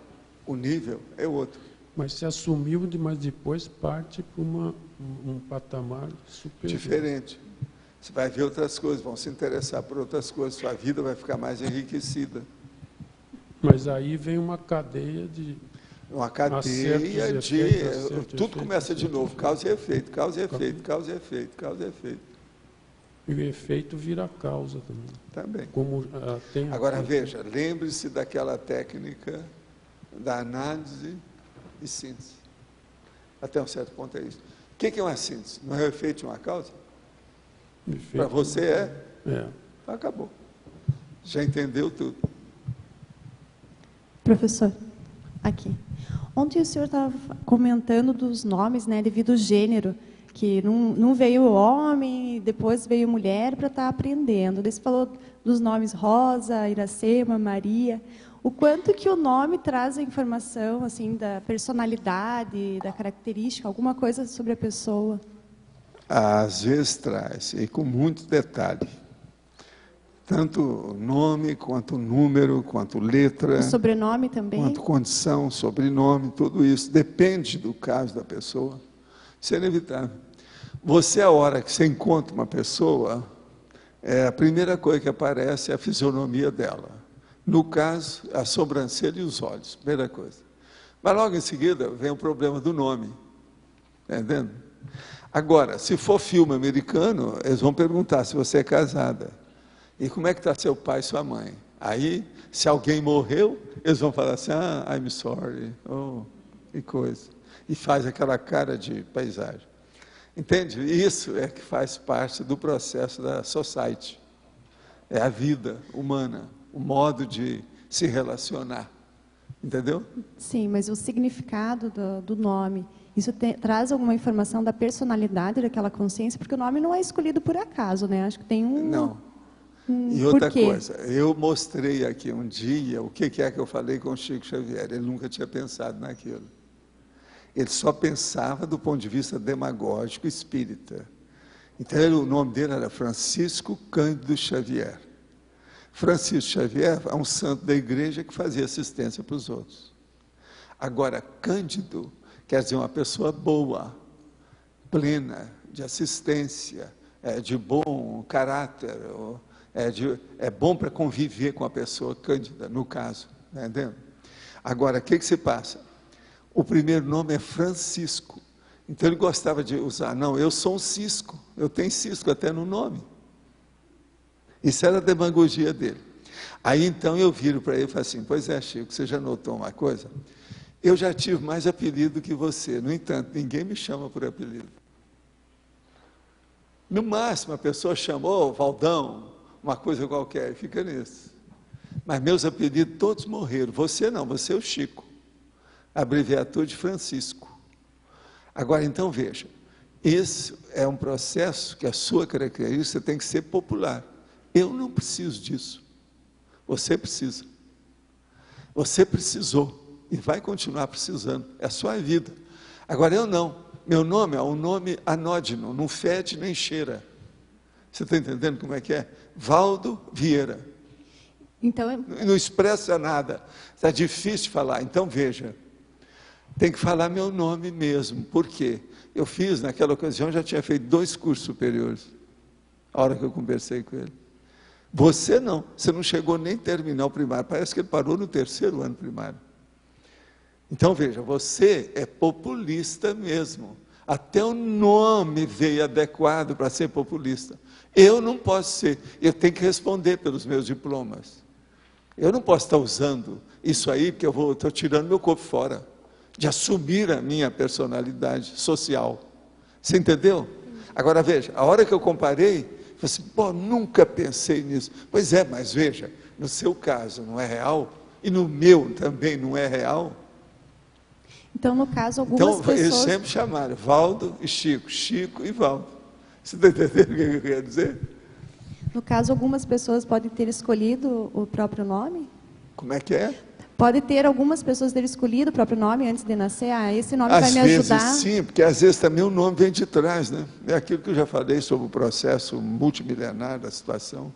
Speaker 2: o nível é outro.
Speaker 1: Mas se assumiu, mas depois parte para um patamar superior.
Speaker 2: Diferente. Você vai ver outras coisas, vão se interessar por outras coisas, sua vida vai ficar mais enriquecida.
Speaker 1: Mas aí vem uma cadeia de...
Speaker 2: Uma cadeia de... Tudo começa de novo, causa e efeito, causa e efeito, causa e efeito, causa e efeito.
Speaker 1: E o efeito vira causa também.
Speaker 2: Também.
Speaker 1: Como,
Speaker 2: agora, veja, lembre-se daquela técnica da análise e síntese. Até um certo ponto é isso. O que é uma síntese? Não é o efeito de uma causa? Para você é? Acabou. Já entendeu tudo.
Speaker 7: Professor, aqui. Ontem o senhor estava comentando dos nomes, né, devido ao gênero, que não veio homem, depois veio mulher para estar aprendendo. Daí você falou dos nomes Rosa, Iracema, Maria. O quanto que o nome traz a informação assim da personalidade, da característica, alguma coisa sobre a pessoa?
Speaker 2: Às vezes traz, e com muito detalhe. Tanto nome, quanto número, quanto letra.
Speaker 7: O sobrenome também?
Speaker 2: Quanto condição, sobrenome, tudo isso. Depende do caso da pessoa. Isso é inevitável. Você, a hora que você encontra uma pessoa, a primeira coisa que aparece é a fisionomia dela. No caso, a sobrancelha e os olhos, primeira coisa. Mas logo em seguida vem o problema do nome. Está entendendo? Agora, se for filme americano, eles vão perguntar se você é casada. E como é que está seu pai e sua mãe? Aí, se alguém morreu, eles vão falar assim, I'm sorry, e coisa. E faz aquela cara de paisagem. Entende? Isso é que faz parte do processo da society. É a vida humana, o modo de se relacionar. Entendeu?
Speaker 7: Sim, mas o significado do nome, isso traz alguma informação da personalidade daquela consciência? Porque o nome não é escolhido por acaso, né? Acho que tem um...
Speaker 2: Não. E outra coisa, eu mostrei aqui um dia o que é que eu falei com o Chico Xavier. Ele nunca tinha pensado naquilo. Ele só pensava do ponto de vista demagógico espírita. Então, o nome dele era Francisco Cândido Xavier. Francisco Xavier é um santo da igreja que fazia assistência para os outros. Agora, Cândido quer dizer uma pessoa boa, plena, de assistência, de bom caráter, é bom para conviver com a pessoa cândida, no caso. Tá entendendo? Agora, o que se passa? O primeiro nome é Francisco. Então, ele gostava de usar, não, eu sou um cisco, eu tenho cisco até no nome. Isso era a demagogia dele. Aí, então, eu viro para ele e falo assim, pois é, Chico, você já notou uma coisa? Eu já tive mais apelido que você, no entanto, ninguém me chama por apelido. No máximo, a pessoa chamou Valdão, uma coisa qualquer, e fica nisso. Mas meus apelidos todos morreram. Você não, você é o Chico. Abreviatura de Francisco. Agora, então, veja, isso é um processo que a sua característica tem que ser popular. Eu não preciso disso. Você precisa. Você precisou e vai continuar precisando. É a sua vida. Agora, eu não. Meu nome é um nome anódino, não fede nem cheira. Você está entendendo como é que é? Valdo Vieira.
Speaker 7: Então,
Speaker 2: não expressa nada. Está difícil de falar. Então, veja, tem que falar meu nome mesmo. Por quê? Eu fiz, naquela ocasião, já tinha feito 2 cursos superiores, a hora que eu conversei com ele. Você não, você não chegou nem a terminar o primário, parece que ele parou no 3º ano primário. Então, veja, você é populista mesmo. Até o nome veio adequado para ser populista. Eu não posso ser, eu tenho que responder pelos meus diplomas. Eu não posso estar usando isso aí, porque eu estou tirando meu corpo fora, de assumir a minha personalidade social. Você entendeu? Agora, veja, a hora que eu comparei, eu falei assim, pô, nunca pensei nisso. Pois é, mas veja, no seu caso não é real, e no meu também não é real.
Speaker 7: Então, no caso, algumas pessoas...
Speaker 2: eles sempre chamaram Valdo e Chico, Chico e Valdo. Você está entendendo o que eu queria dizer?
Speaker 7: No caso, algumas pessoas podem ter escolhido o próprio nome?
Speaker 2: Como é que é?
Speaker 7: Pode ter algumas pessoas ter escolhido o próprio nome antes de nascer? Esse nome vai me ajudar?
Speaker 2: Às vezes sim, porque às vezes também o nome vem de trás, né? É aquilo que eu já falei sobre o processo multimilenar da situação.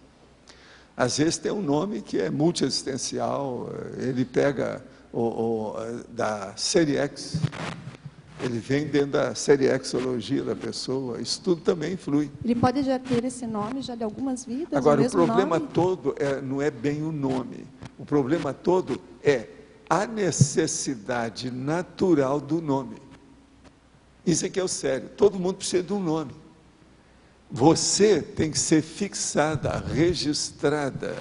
Speaker 2: Às vezes tem um nome que é multiexistencial, ele pega da série X, ele vem dentro da série Xologia da pessoa, isso tudo também influi.
Speaker 7: Ele pode já ter esse nome já de algumas vidas?
Speaker 2: Agora, o problema todo não é bem o nome, o problema todo é a necessidade natural do nome. Isso é que é o sério, todo mundo precisa de um nome. Você tem que ser fixada, registrada,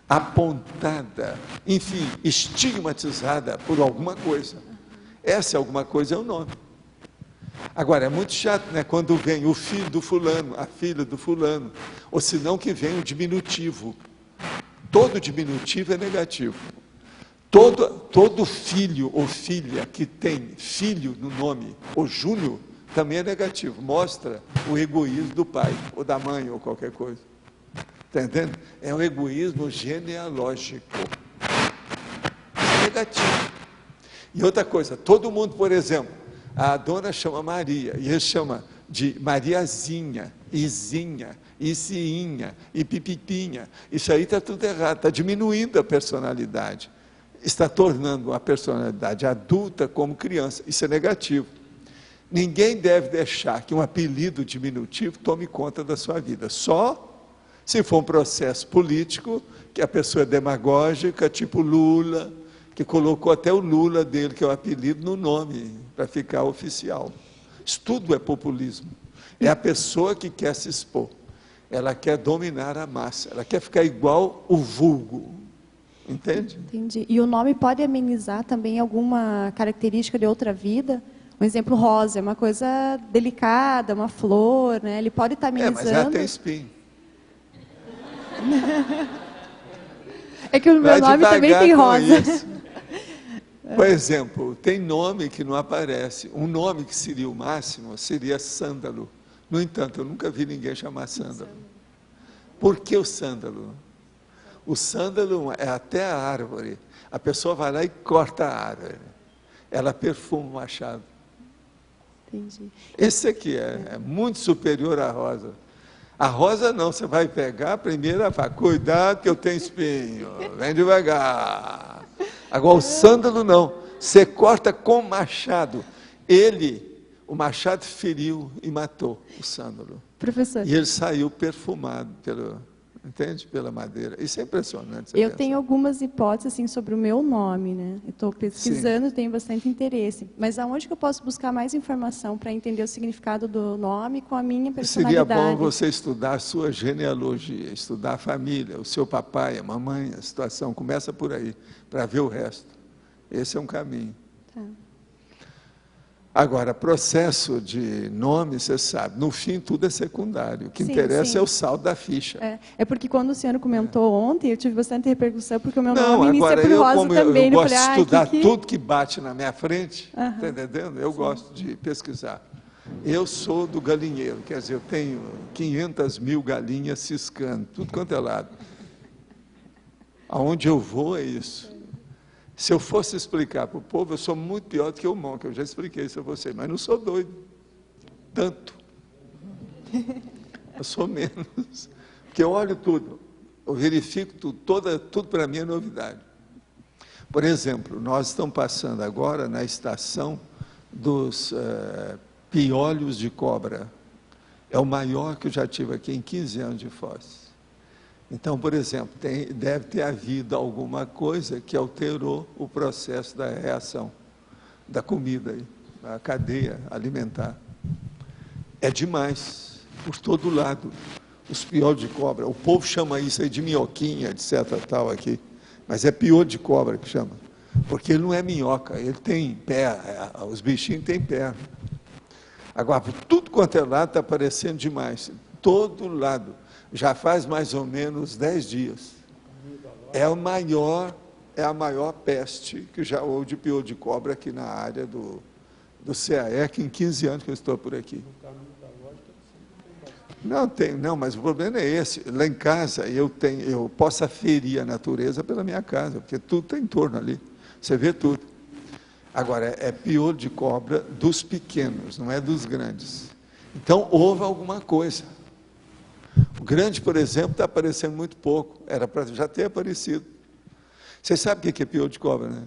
Speaker 2: apontada, enfim, estigmatizada por alguma coisa. Essa alguma coisa é o nome. Agora, é muito chato, né? Quando vem o filho do fulano, a filha do fulano, ou senão que vem o diminutivo. Todo diminutivo é negativo. Todo filho ou filha que tem filho no nome, ou júnior, também é negativo. Mostra o egoísmo do pai, ou da mãe, ou qualquer coisa. Está entendendo? É um egoísmo genealógico. É negativo. E outra coisa, todo mundo, por exemplo, a dona chama Maria, e ele chama de Mariazinha, Izinha, Isiinha, e Pipipinha. Isso aí está tudo errado, está diminuindo a personalidade. Está tornando a personalidade adulta como criança. Isso é negativo. Ninguém deve deixar que um apelido diminutivo tome conta da sua vida. Só se for um processo político, que a pessoa é demagógica, tipo Lula, que colocou até o Lula dele, que é o apelido, no nome, para ficar oficial. Isso tudo é populismo. É a pessoa que quer se expor. Ela quer dominar a massa. Ela quer ficar igual o vulgo. Entende?
Speaker 7: Entendi. E o nome pode amenizar também alguma característica de outra vida? Um exemplo, rosa, é uma coisa delicada, uma flor, né? Ele pode estar amenizando.
Speaker 2: Mas já tem espinho.
Speaker 7: É que o meu nome também tem rosa.
Speaker 2: Por exemplo, tem nome que não aparece. Um nome que seria o máximo seria sândalo. No entanto, eu nunca vi ninguém chamar sândalo. Por que o sândalo? O sândalo é até a árvore. A pessoa vai lá e corta a árvore. Ela perfuma o machado.
Speaker 7: Entendi.
Speaker 2: Esse aqui é muito superior à rosa. A rosa não, você vai pegar a primeira, fala, cuidado que eu tenho espinho, vem devagar. Agora o sândalo não, você corta com machado. O machado feriu e matou o sândalo.
Speaker 7: Professor.
Speaker 2: E ele saiu perfumado pela madeira. Isso é impressionante.
Speaker 7: Eu tenho algumas hipóteses assim, sobre o meu nome, né? Eu estou pesquisando, tenho bastante interesse. Mas aonde que eu posso buscar mais informação para entender o significado do nome com a minha personalidade?
Speaker 2: Seria bom você estudar a sua genealogia, estudar a família, o seu papai, a mamãe, a situação. Começa por aí, para ver o resto. Esse é um caminho.
Speaker 7: Tá.
Speaker 2: Agora, processo de nome, você sabe, no fim tudo é secundário. O que interessa é o saldo da ficha.
Speaker 7: É porque quando o senhor comentou ontem, eu tive bastante repercussão, porque o meu nome inicia por rosa também.
Speaker 2: Eu gosto de estudar tudo que bate na minha frente, está entendendo? Eu gosto de pesquisar. Eu sou do galinheiro, quer dizer, eu tenho 500 mil galinhas ciscando, tudo quanto é lado. Aonde eu vou é isso. Se eu fosse explicar para o povo, eu sou muito pior do que o Monk, eu já expliquei isso a você, mas não sou doido. Tanto. Eu sou menos. Porque eu olho tudo, eu verifico tudo, tudo para mim é novidade. Por exemplo, nós estamos passando agora na estação dos piolhos de cobra. É o maior que eu já tive aqui em 15 anos de Foz. Então, por exemplo, deve ter havido alguma coisa que alterou o processo da reação da comida, a cadeia alimentar. É demais, por todo lado, os piolhos de cobra. O povo chama isso aí de minhoquinha, etc. tal aqui, mas é piolho de cobra que chama, porque ele não é minhoca, ele tem pé, os bichinhos têm perna. Agora, tudo quanto é lado está aparecendo demais, todo lado. Já faz mais ou menos 10 dias. É a maior peste que já houve de piolho de cobra aqui na área do CAEC, em 15 anos que eu estou por aqui. Não, mas o problema é esse. Lá em casa, eu posso aferir a natureza pela minha casa, porque tudo está em torno ali. Você vê tudo. Agora, é piolho de cobra dos pequenos, não é dos grandes. Então, houve alguma coisa. O grande, por exemplo, está aparecendo muito pouco. Era para já ter aparecido. Vocês sabem o que é piolho de cobra, né?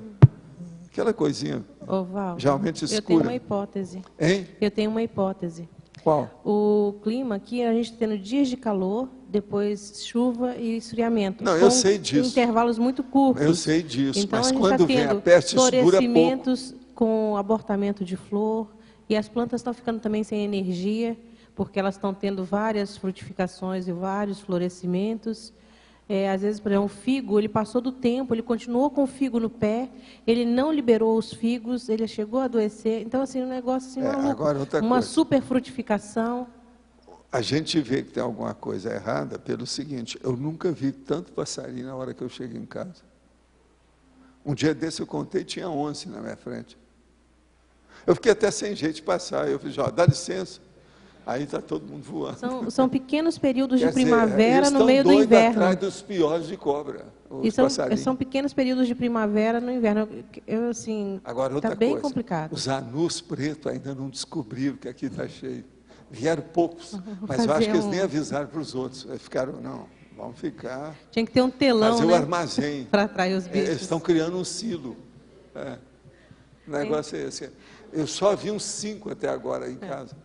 Speaker 2: Aquela coisinha,
Speaker 8: Val,
Speaker 2: geralmente escura.
Speaker 8: Eu tenho uma hipótese.
Speaker 2: Hein?
Speaker 8: Eu tenho uma hipótese.
Speaker 2: Qual?
Speaker 8: O clima aqui, a gente está tendo dias de calor, depois chuva e esfriamento.
Speaker 2: Não, eu sei disso.
Speaker 8: Intervalos muito curtos.
Speaker 2: Eu sei disso,
Speaker 8: então,
Speaker 2: mas
Speaker 8: a gente
Speaker 2: quando vem a peste escura,
Speaker 8: florescimentos com abortamento de flor, e as plantas estão ficando também sem energia, porque elas estão tendo várias frutificações e vários florescimentos. Às vezes, por exemplo, o figo, ele passou do tempo, ele continuou com o figo no pé, ele não liberou os figos, ele chegou a adoecer. Então, assim, um negócio assim, uma super frutificação.
Speaker 2: A gente vê que tem alguma coisa errada pelo seguinte, eu nunca vi tanto passarinho na hora que eu cheguei em casa. Um dia desse eu contei, tinha 11 na minha frente. Eu fiquei até sem jeito de passar, eu falei, dá licença. Aí está todo mundo voando.
Speaker 8: São pequenos períodos de primavera no meio do inverno.
Speaker 2: Atrás dos piolhos de cobra,
Speaker 8: são pequenos períodos de primavera no inverno.
Speaker 2: Agora, outra
Speaker 8: está bem
Speaker 2: coisa,
Speaker 8: complicado.
Speaker 2: Os anus pretos ainda não descobriram que aqui está cheio. Vieram poucos, mas eu acho que eles nem avisaram para os outros. Eles ficaram, vamos ficar.
Speaker 8: Tinha que ter um telão,
Speaker 2: fazer o armazém.
Speaker 8: Para atrair os bichos.
Speaker 2: Eles estão criando um silo. O negócio é esse. Eu só vi uns 5 até agora em casa.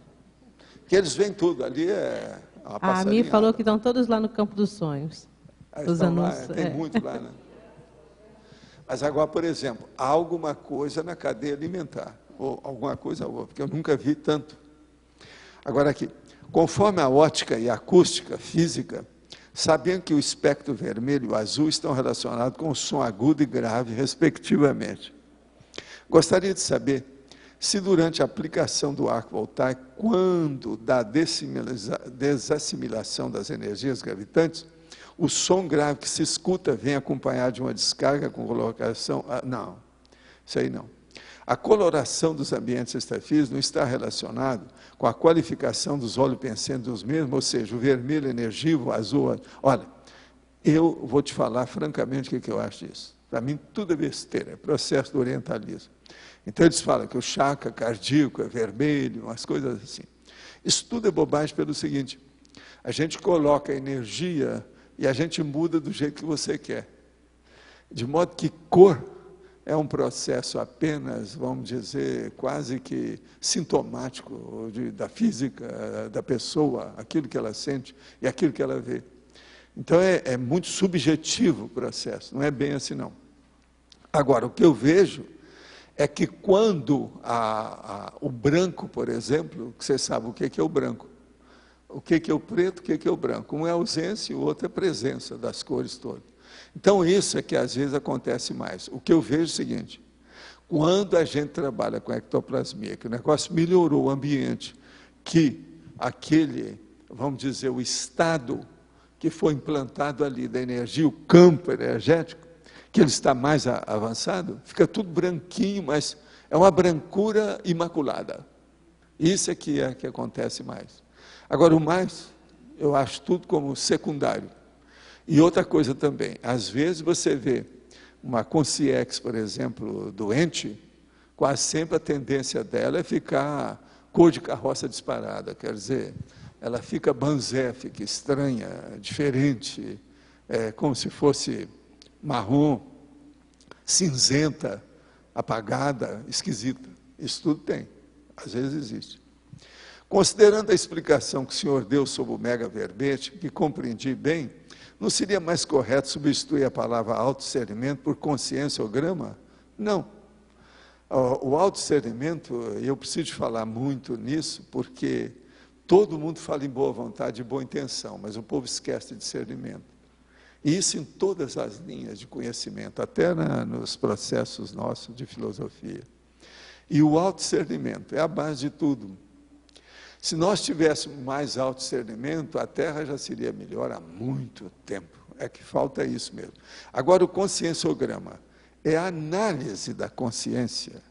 Speaker 2: Que eles veem tudo, ali é uma passarinhada.
Speaker 8: A Ami falou que estão todos lá no Campo dos Sonhos. Os anúncios.
Speaker 2: Tem muito lá, né? Mas agora, por exemplo, há alguma coisa na cadeia alimentar, ou alguma coisa outra, porque eu nunca vi tanto. Agora aqui, conforme a ótica e a acústica física, Sabiam que o espectro vermelho e o azul estão relacionados com o som agudo e grave, respectivamente. Gostaria de saber se durante a aplicação do arco voltaico, quando da desassimilação das energias gravitantes, o som grave que se escuta vem acompanhado de uma descarga com colocação... não, isso aí não. A coloração dos ambientes extrafísicos não está relacionado com a qualificação dos oleopensentes dos mesmos, ou seja, o vermelho é energia, o azul... Olha, eu vou te falar francamente o que eu acho disso. Para mim, tudo é besteira, é processo do orientalismo. Então, eles falam que o chakra cardíaco é vermelho, umas coisas assim. Isso tudo é bobagem pelo seguinte, a gente coloca a energia e a gente muda do jeito que você quer. De modo que cor é um processo apenas, vamos dizer, quase que sintomático da física da pessoa, aquilo que ela sente e aquilo que ela vê. Então, é muito subjetivo o processo, não é bem assim, não. Agora, o que eu vejo é que quando o branco, por exemplo, que você sabe o que é o branco, o que é o preto, o que é o branco, um é ausência e o outro é presença das cores todas. Então, isso é que às vezes acontece mais. O que eu vejo é o seguinte, quando a gente trabalha com ectoplasmia, que o negócio melhorou o ambiente, que aquele, vamos dizer, o estado que foi implantado ali da energia, o campo energético, que ele está mais avançado, fica tudo branquinho, mas é uma brancura imaculada. Isso é que acontece mais. Agora, o mais, eu acho tudo como secundário. E outra coisa também, às vezes você vê uma consciência, por exemplo, doente, quase sempre a tendência dela é ficar cor de carroça disparada, quer dizer, ela fica banzé, fica estranha, diferente, como se fosse marrom, cinzenta, apagada, esquisita. Isso tudo tem, às vezes existe. Considerando a explicação que o senhor deu sobre o mega verbete, que compreendi bem, não seria mais correto substituir a palavra autodiscernimento por consciência ou grama? Não. O autodiscernimento, eu preciso falar muito nisso, porque todo mundo fala em boa vontade e boa intenção, mas o povo esquece de discernimento. E isso em todas as linhas de conhecimento, até nos processos nossos de filosofia. E o autodiscernimento é a base de tudo. Se nós tivéssemos mais autodiscernimento, a Terra já seria melhor há muito tempo. É que falta isso mesmo. Agora, o conscienciograma é a análise da consciência,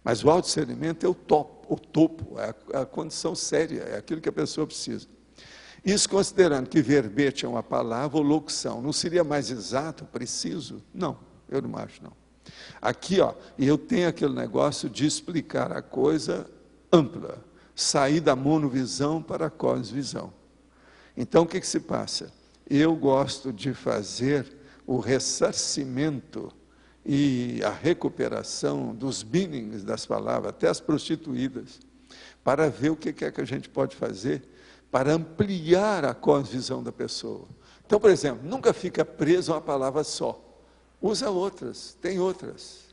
Speaker 2: mas o autodiscernimento é o topo, é a condição séria, é aquilo que a pessoa precisa. Isso considerando que verbete é uma palavra ou locução, não seria mais exato, preciso? Não, eu não acho, não. Aqui, eu tenho aquele negócio de explicar a coisa ampla, sair da monovisão para a cosvisão. Então, o que se passa? Eu gosto de fazer o ressarcimento e a recuperação dos meanings das palavras, até as prostituídas, para ver o que é que a gente pode fazer para ampliar a cosvisão da pessoa. Então, por exemplo, nunca fica preso a uma palavra só. Usa outras, tem outras.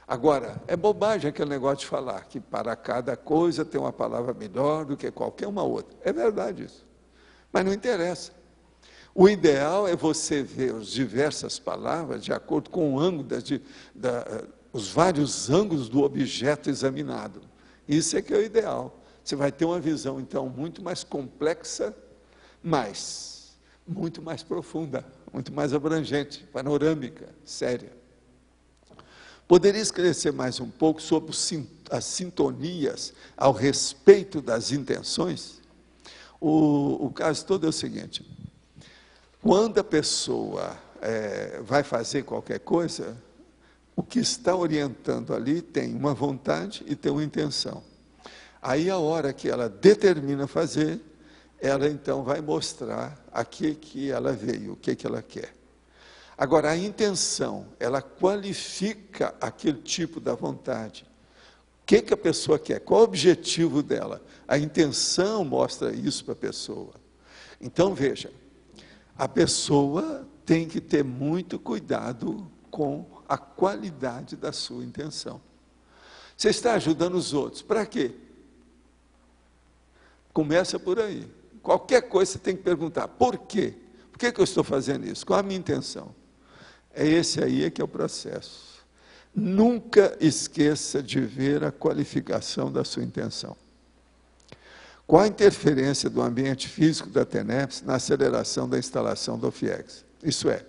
Speaker 2: Agora, é bobagem aquele negócio de falar que para cada coisa tem uma palavra melhor do que qualquer uma outra. É verdade isso. Mas não interessa. O ideal é você ver as diversas palavras de acordo com o ângulo, os vários ângulos do objeto examinado. Isso é que é o ideal. Você vai ter uma visão, então, muito mais complexa, mas muito mais profunda, muito mais abrangente, panorâmica, séria. Poderia esclarecer mais um pouco sobre as sintonias ao respeito das intenções? O caso todo é o seguinte, quando a pessoa vai fazer qualquer coisa, o que está orientando ali tem uma vontade e tem uma intenção. Aí, a hora que ela determina fazer, ela então vai mostrar a que ela veio, o que ela quer. Agora, a intenção, ela qualifica aquele tipo da vontade. O que a pessoa quer? Qual o objetivo dela? A intenção mostra isso para a pessoa. Então, veja, a pessoa tem que ter muito cuidado com a qualidade da sua intenção. Você está ajudando os outros, para quê? Começa por aí. Qualquer coisa você tem que perguntar, por quê? Por que eu estou fazendo isso? Qual a minha intenção? É esse aí que é o processo. Nunca esqueça de ver a qualificação da sua intenção. Qual a interferência do ambiente físico da TENEPS na aceleração da instalação do OFIEX? Isso é,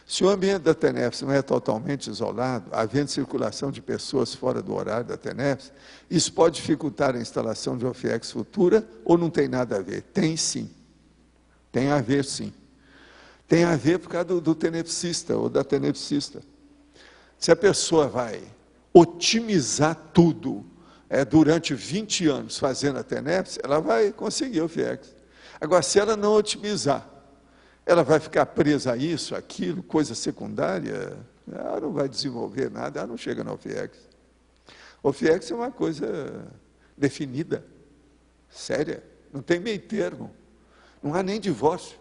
Speaker 2: se o ambiente da TENEPS não é totalmente isolado, havendo circulação de pessoas fora do horário da TENEPS, isso pode dificultar a instalação de OFIEX futura ou não tem nada a ver? Tem sim. Tem a ver sim. Tem a ver por causa do tenepsista ou da tenepsista. Se a pessoa vai otimizar tudo durante 20 anos fazendo a TENEPS, ela vai conseguir o OFIEX. Agora, se ela não otimizar, ela vai ficar presa a isso, aquilo, coisa secundária, ela não vai desenvolver nada, ela não chega no OFIEX. O OFIEX é uma coisa definida, séria, não tem meio termo, não há nem divórcio.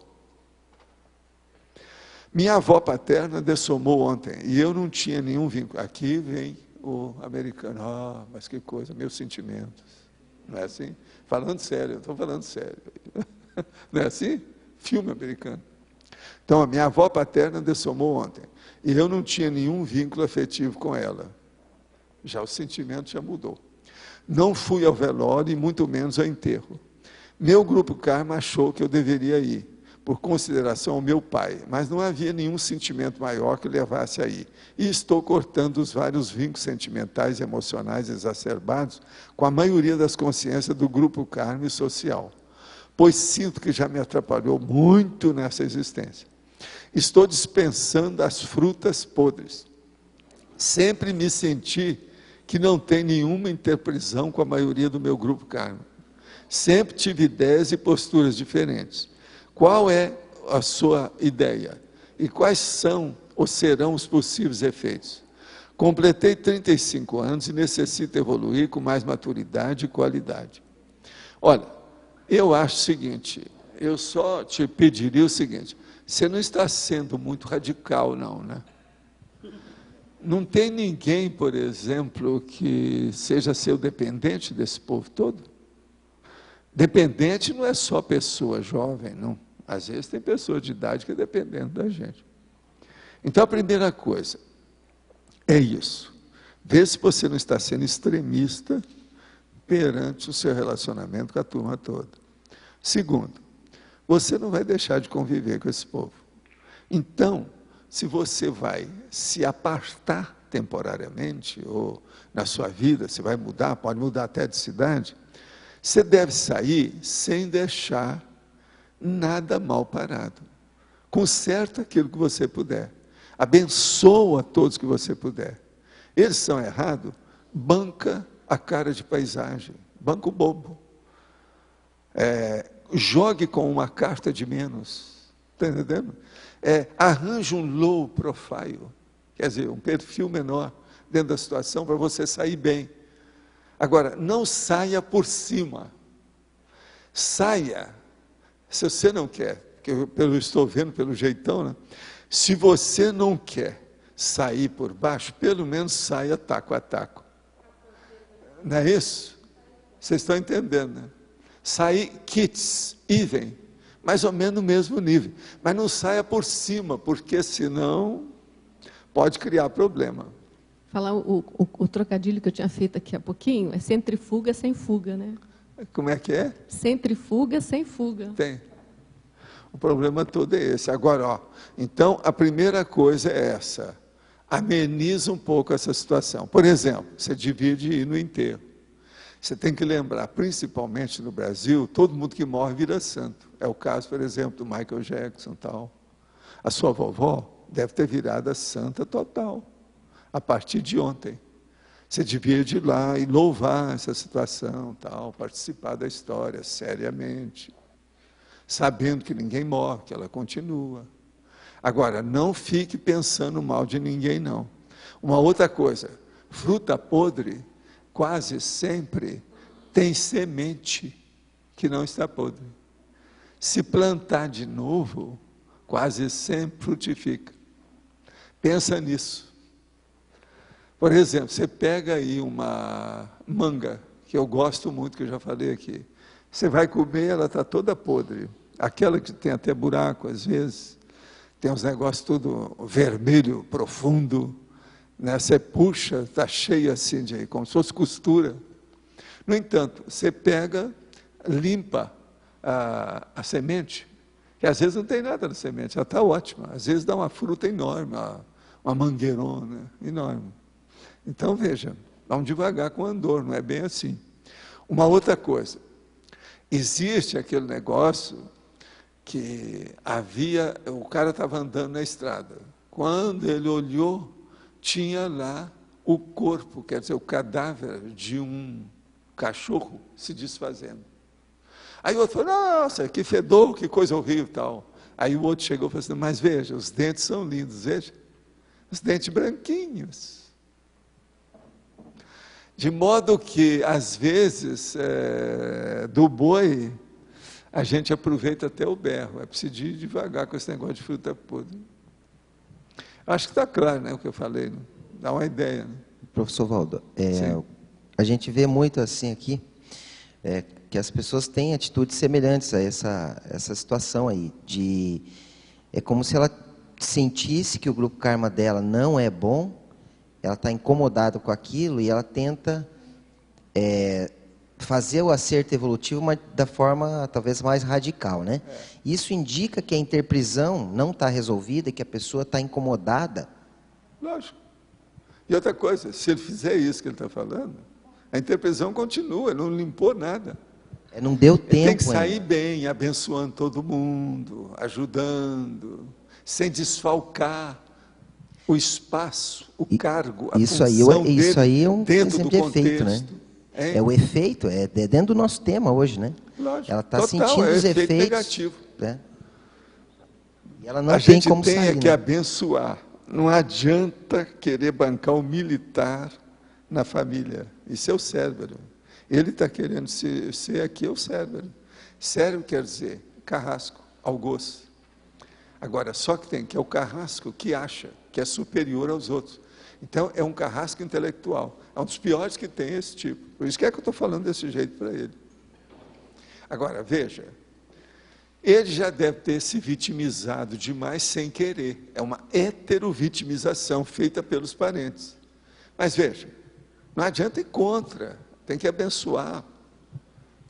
Speaker 2: Minha avó paterna dessomou ontem, e eu não tinha nenhum vínculo. Aqui vem o americano, mas que coisa, meus sentimentos. Não é assim? Falando sério, eu estou falando sério. Não é assim? Filme americano. Então, a minha avó paterna dessomou ontem, e eu não tinha nenhum vínculo afetivo com ela. Já o sentimento já mudou. Não fui ao velório e muito menos ao enterro. Meu grupo Karma achou que eu deveria ir, por consideração ao meu pai, mas não havia nenhum sentimento maior que levasse a ir. E estou cortando os vários vínculos sentimentais e emocionais exacerbados com a maioria das consciências do grupo Karma e social, pois sinto que já me atrapalhou muito nessa existência. Estou dispensando as frutas podres. Sempre me senti que não tem nenhuma interprisão com a maioria do meu grupo Karma. Sempre tive ideias e posturas diferentes. Qual é a sua ideia? E quais são ou serão os possíveis efeitos? Completei 35 anos e necessito evoluir com mais maturidade e qualidade. Olha, eu acho o seguinte, eu só te pediria o seguinte, você não está sendo muito radical, não, né? Não tem ninguém, por exemplo, que seja seu dependente desse povo todo? Dependente não é só pessoa jovem, não. Às vezes tem pessoas de idade que é dependente da gente. Então, a primeira coisa é isso. Vê se você não está sendo extremista perante o seu relacionamento com a turma toda. Segundo, você não vai deixar de conviver com esse povo. Então, se você vai se apartar temporariamente, ou na sua vida, você vai mudar, pode mudar até de cidade, você deve sair sem deixar nada mal parado. Conserta aquilo que você puder. Abençoa todos que você puder. Eles são errados, banca a cara de paisagem, banca o bobo. Jogue com uma carta de menos. Está entendendo? Arranje um low profile, quer dizer, um perfil menor dentro da situação para você sair bem. Agora, não saia por cima. Se você não quer, que eu estou vendo pelo jeitão, né? Se você não quer sair por baixo, pelo menos saia taco a taco. Não é isso? Vocês estão entendendo, né? Sair kits, even, mais ou menos no mesmo nível. Mas não saia por cima, porque senão pode criar problema.
Speaker 5: Falar o trocadilho que eu tinha feito aqui há pouquinho, é centrifuga sem fuga, né?
Speaker 2: Como é que é?
Speaker 5: Centrifuga sem fuga.
Speaker 2: Tem. O problema todo é esse. Agora, então, a primeira coisa é essa. Ameniza um pouco essa situação. Por exemplo, você divide ir no enterro. Você tem que lembrar, principalmente no Brasil, todo mundo que morre vira santo. É o caso, por exemplo, do Michael Jackson e tal. A sua vovó deve ter virado a santa total, a partir de ontem. Você devia ir lá e louvar essa situação, tal, participar da história seriamente, sabendo que ninguém morre, que ela continua. Agora, não fique pensando mal de ninguém, não. Uma outra coisa, fruta podre quase sempre tem semente que não está podre. Se plantar de novo, quase sempre frutifica. Pensa nisso. Por exemplo, você pega aí uma manga, que eu gosto muito, que eu já falei aqui. Você vai comer, ela está toda podre. aquela que tem até buraco às vezes, tem uns negócios tudo vermelho, profundo, né? Você puxa, está cheio assim, como se fosse costura. No entanto, você pega, limpa a semente, que às vezes não tem nada na semente, ela está ótima, às vezes dá uma fruta enorme, uma mangueirona enorme. Então, veja, vamos devagar com o andor, não é bem assim. Uma outra coisa, existe aquele negócio que o cara estava andando na estrada, quando ele olhou, tinha lá o corpo, quer dizer, o cadáver de um cachorro se desfazendo. Aí o outro falou, nossa, que fedor, que coisa horrível e tal. Aí o outro chegou e falou assim, mas veja, os dentes são lindos, veja, os dentes branquinhos. De modo que, às vezes, do boi, a gente aproveita até o berro. É preciso ir devagar com esse negócio de fruta podre. Acho que está claro, né, o que eu falei. Né? Dá uma ideia. Né?
Speaker 9: Professor Valdo, a gente vê muito assim aqui, que as pessoas têm atitudes semelhantes a essa situação aí. É como se ela sentisse que o grupo karma dela não é bom, ela está incomodada com aquilo e ela tenta fazer o acerto evolutivo, mas da forma talvez mais radical, né? Isso indica que a interprisão não está resolvida, que a pessoa está incomodada.
Speaker 2: Lógico. E outra coisa, se ele fizer isso que ele está falando, a interprisão continua, ele não limpou nada.
Speaker 9: Não deu tempo.
Speaker 2: Ele tem que sair bem, abençoando todo mundo, ajudando, sem desfalcar o espaço, o cargo, a função dele,
Speaker 9: isso aí é um
Speaker 2: dentro
Speaker 9: exemplo
Speaker 2: do
Speaker 9: de
Speaker 2: contexto.
Speaker 9: Efeito, né? É o efeito, é dentro do nosso tema hoje, né?
Speaker 2: Lógico,
Speaker 9: ela está sentindo os efeitos
Speaker 2: negativo.
Speaker 9: Né? E ela não tem como sair. A
Speaker 2: gente tem que abençoar. Não adianta querer bancar o militar na família. Isso é o cérebro. Ele está querendo ser aqui é o cérebro. Cérebro quer dizer carrasco, algoz. Agora, só que tem que é o carrasco que acha que é superior aos outros. Então, é um carrasco intelectual. É um dos piores que tem esse tipo. Por isso que é que eu estou falando desse jeito para ele. Agora, veja, ele já deve ter se vitimizado demais sem querer. É uma heterovitimização feita pelos parentes. Mas veja, não adianta ir contra, tem que abençoar.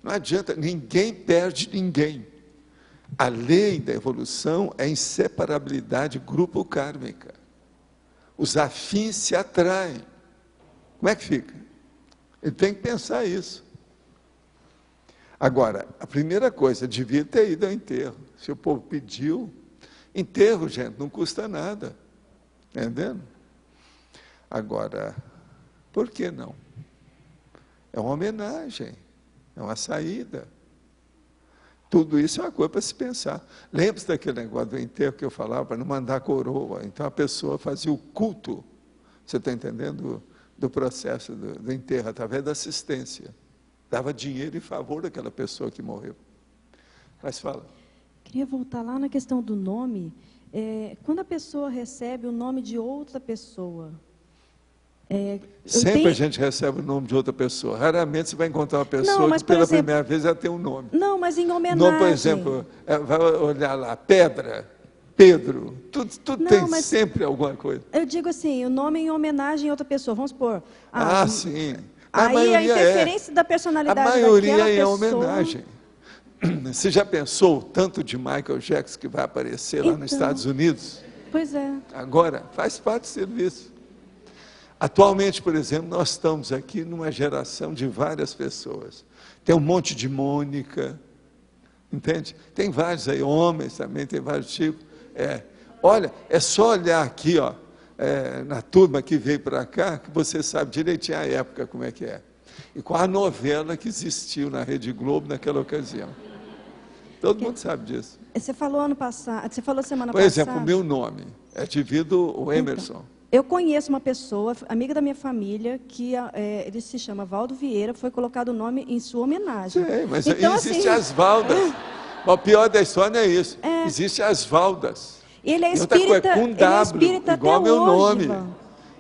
Speaker 2: Não adianta, ninguém perde ninguém. A lei da evolução é inseparabilidade grupo kármica. Os afins se atraem. Como é que fica? Ele tem que pensar isso. Agora, a primeira coisa, devia ter ido ao enterro. Se o povo pediu, enterro, gente, não custa nada. Entendendo? Agora, por que não? É uma homenagem, é uma saída. Tudo isso é uma coisa para se pensar. Lembre-se daquele negócio do enterro que eu falava, para não mandar coroa. Então, a pessoa fazia o culto, você está entendendo, do processo do enterro, através da assistência. Dava dinheiro em favor daquela pessoa que morreu. Mas fala.
Speaker 10: Queria voltar lá na questão do nome. Quando a pessoa recebe o nome de outra pessoa...
Speaker 2: Sempre a gente recebe o nome de outra pessoa. Raramente você vai encontrar uma pessoa que pela primeira vez já tem um nome.
Speaker 10: Não, mas em homenagem.
Speaker 2: Nome, por exemplo, vai olhar lá, Pedra, Pedro, tudo tem sempre alguma coisa.
Speaker 10: Eu digo assim, o nome em homenagem a outra pessoa. Vamos supor.
Speaker 2: Sim.
Speaker 10: Aí a interferência da personalidade daquela pessoa...
Speaker 2: A maioria é homenagem. Você já pensou o tanto de Michael Jackson que vai aparecer lá nos Estados Unidos?
Speaker 10: Pois é.
Speaker 2: Agora, faz parte do serviço. Atualmente, por exemplo, nós estamos aqui numa geração de várias pessoas. Tem um monte de Mônica, entende? Tem vários aí, homens também, tem vários tipos. Olha, é só olhar aqui, ó, na turma que veio para cá, que você sabe direitinho a época como é que é. E com a novela que existiu na Rede Globo naquela ocasião. Todo mundo sabe disso.
Speaker 10: Você falou ano passado, você falou semana passada...
Speaker 2: Por exemplo, o meu nome é devido ao Emerson.
Speaker 10: Eu conheço uma pessoa, amiga da minha família, que ele se chama Valdo Vieira, foi colocado o nome em sua homenagem.
Speaker 2: Sim, mas então, existem as Valdas. O pior da história é isso. Existem as Valdas.
Speaker 10: Ele é espírita,
Speaker 2: com W, igual ao meu nome.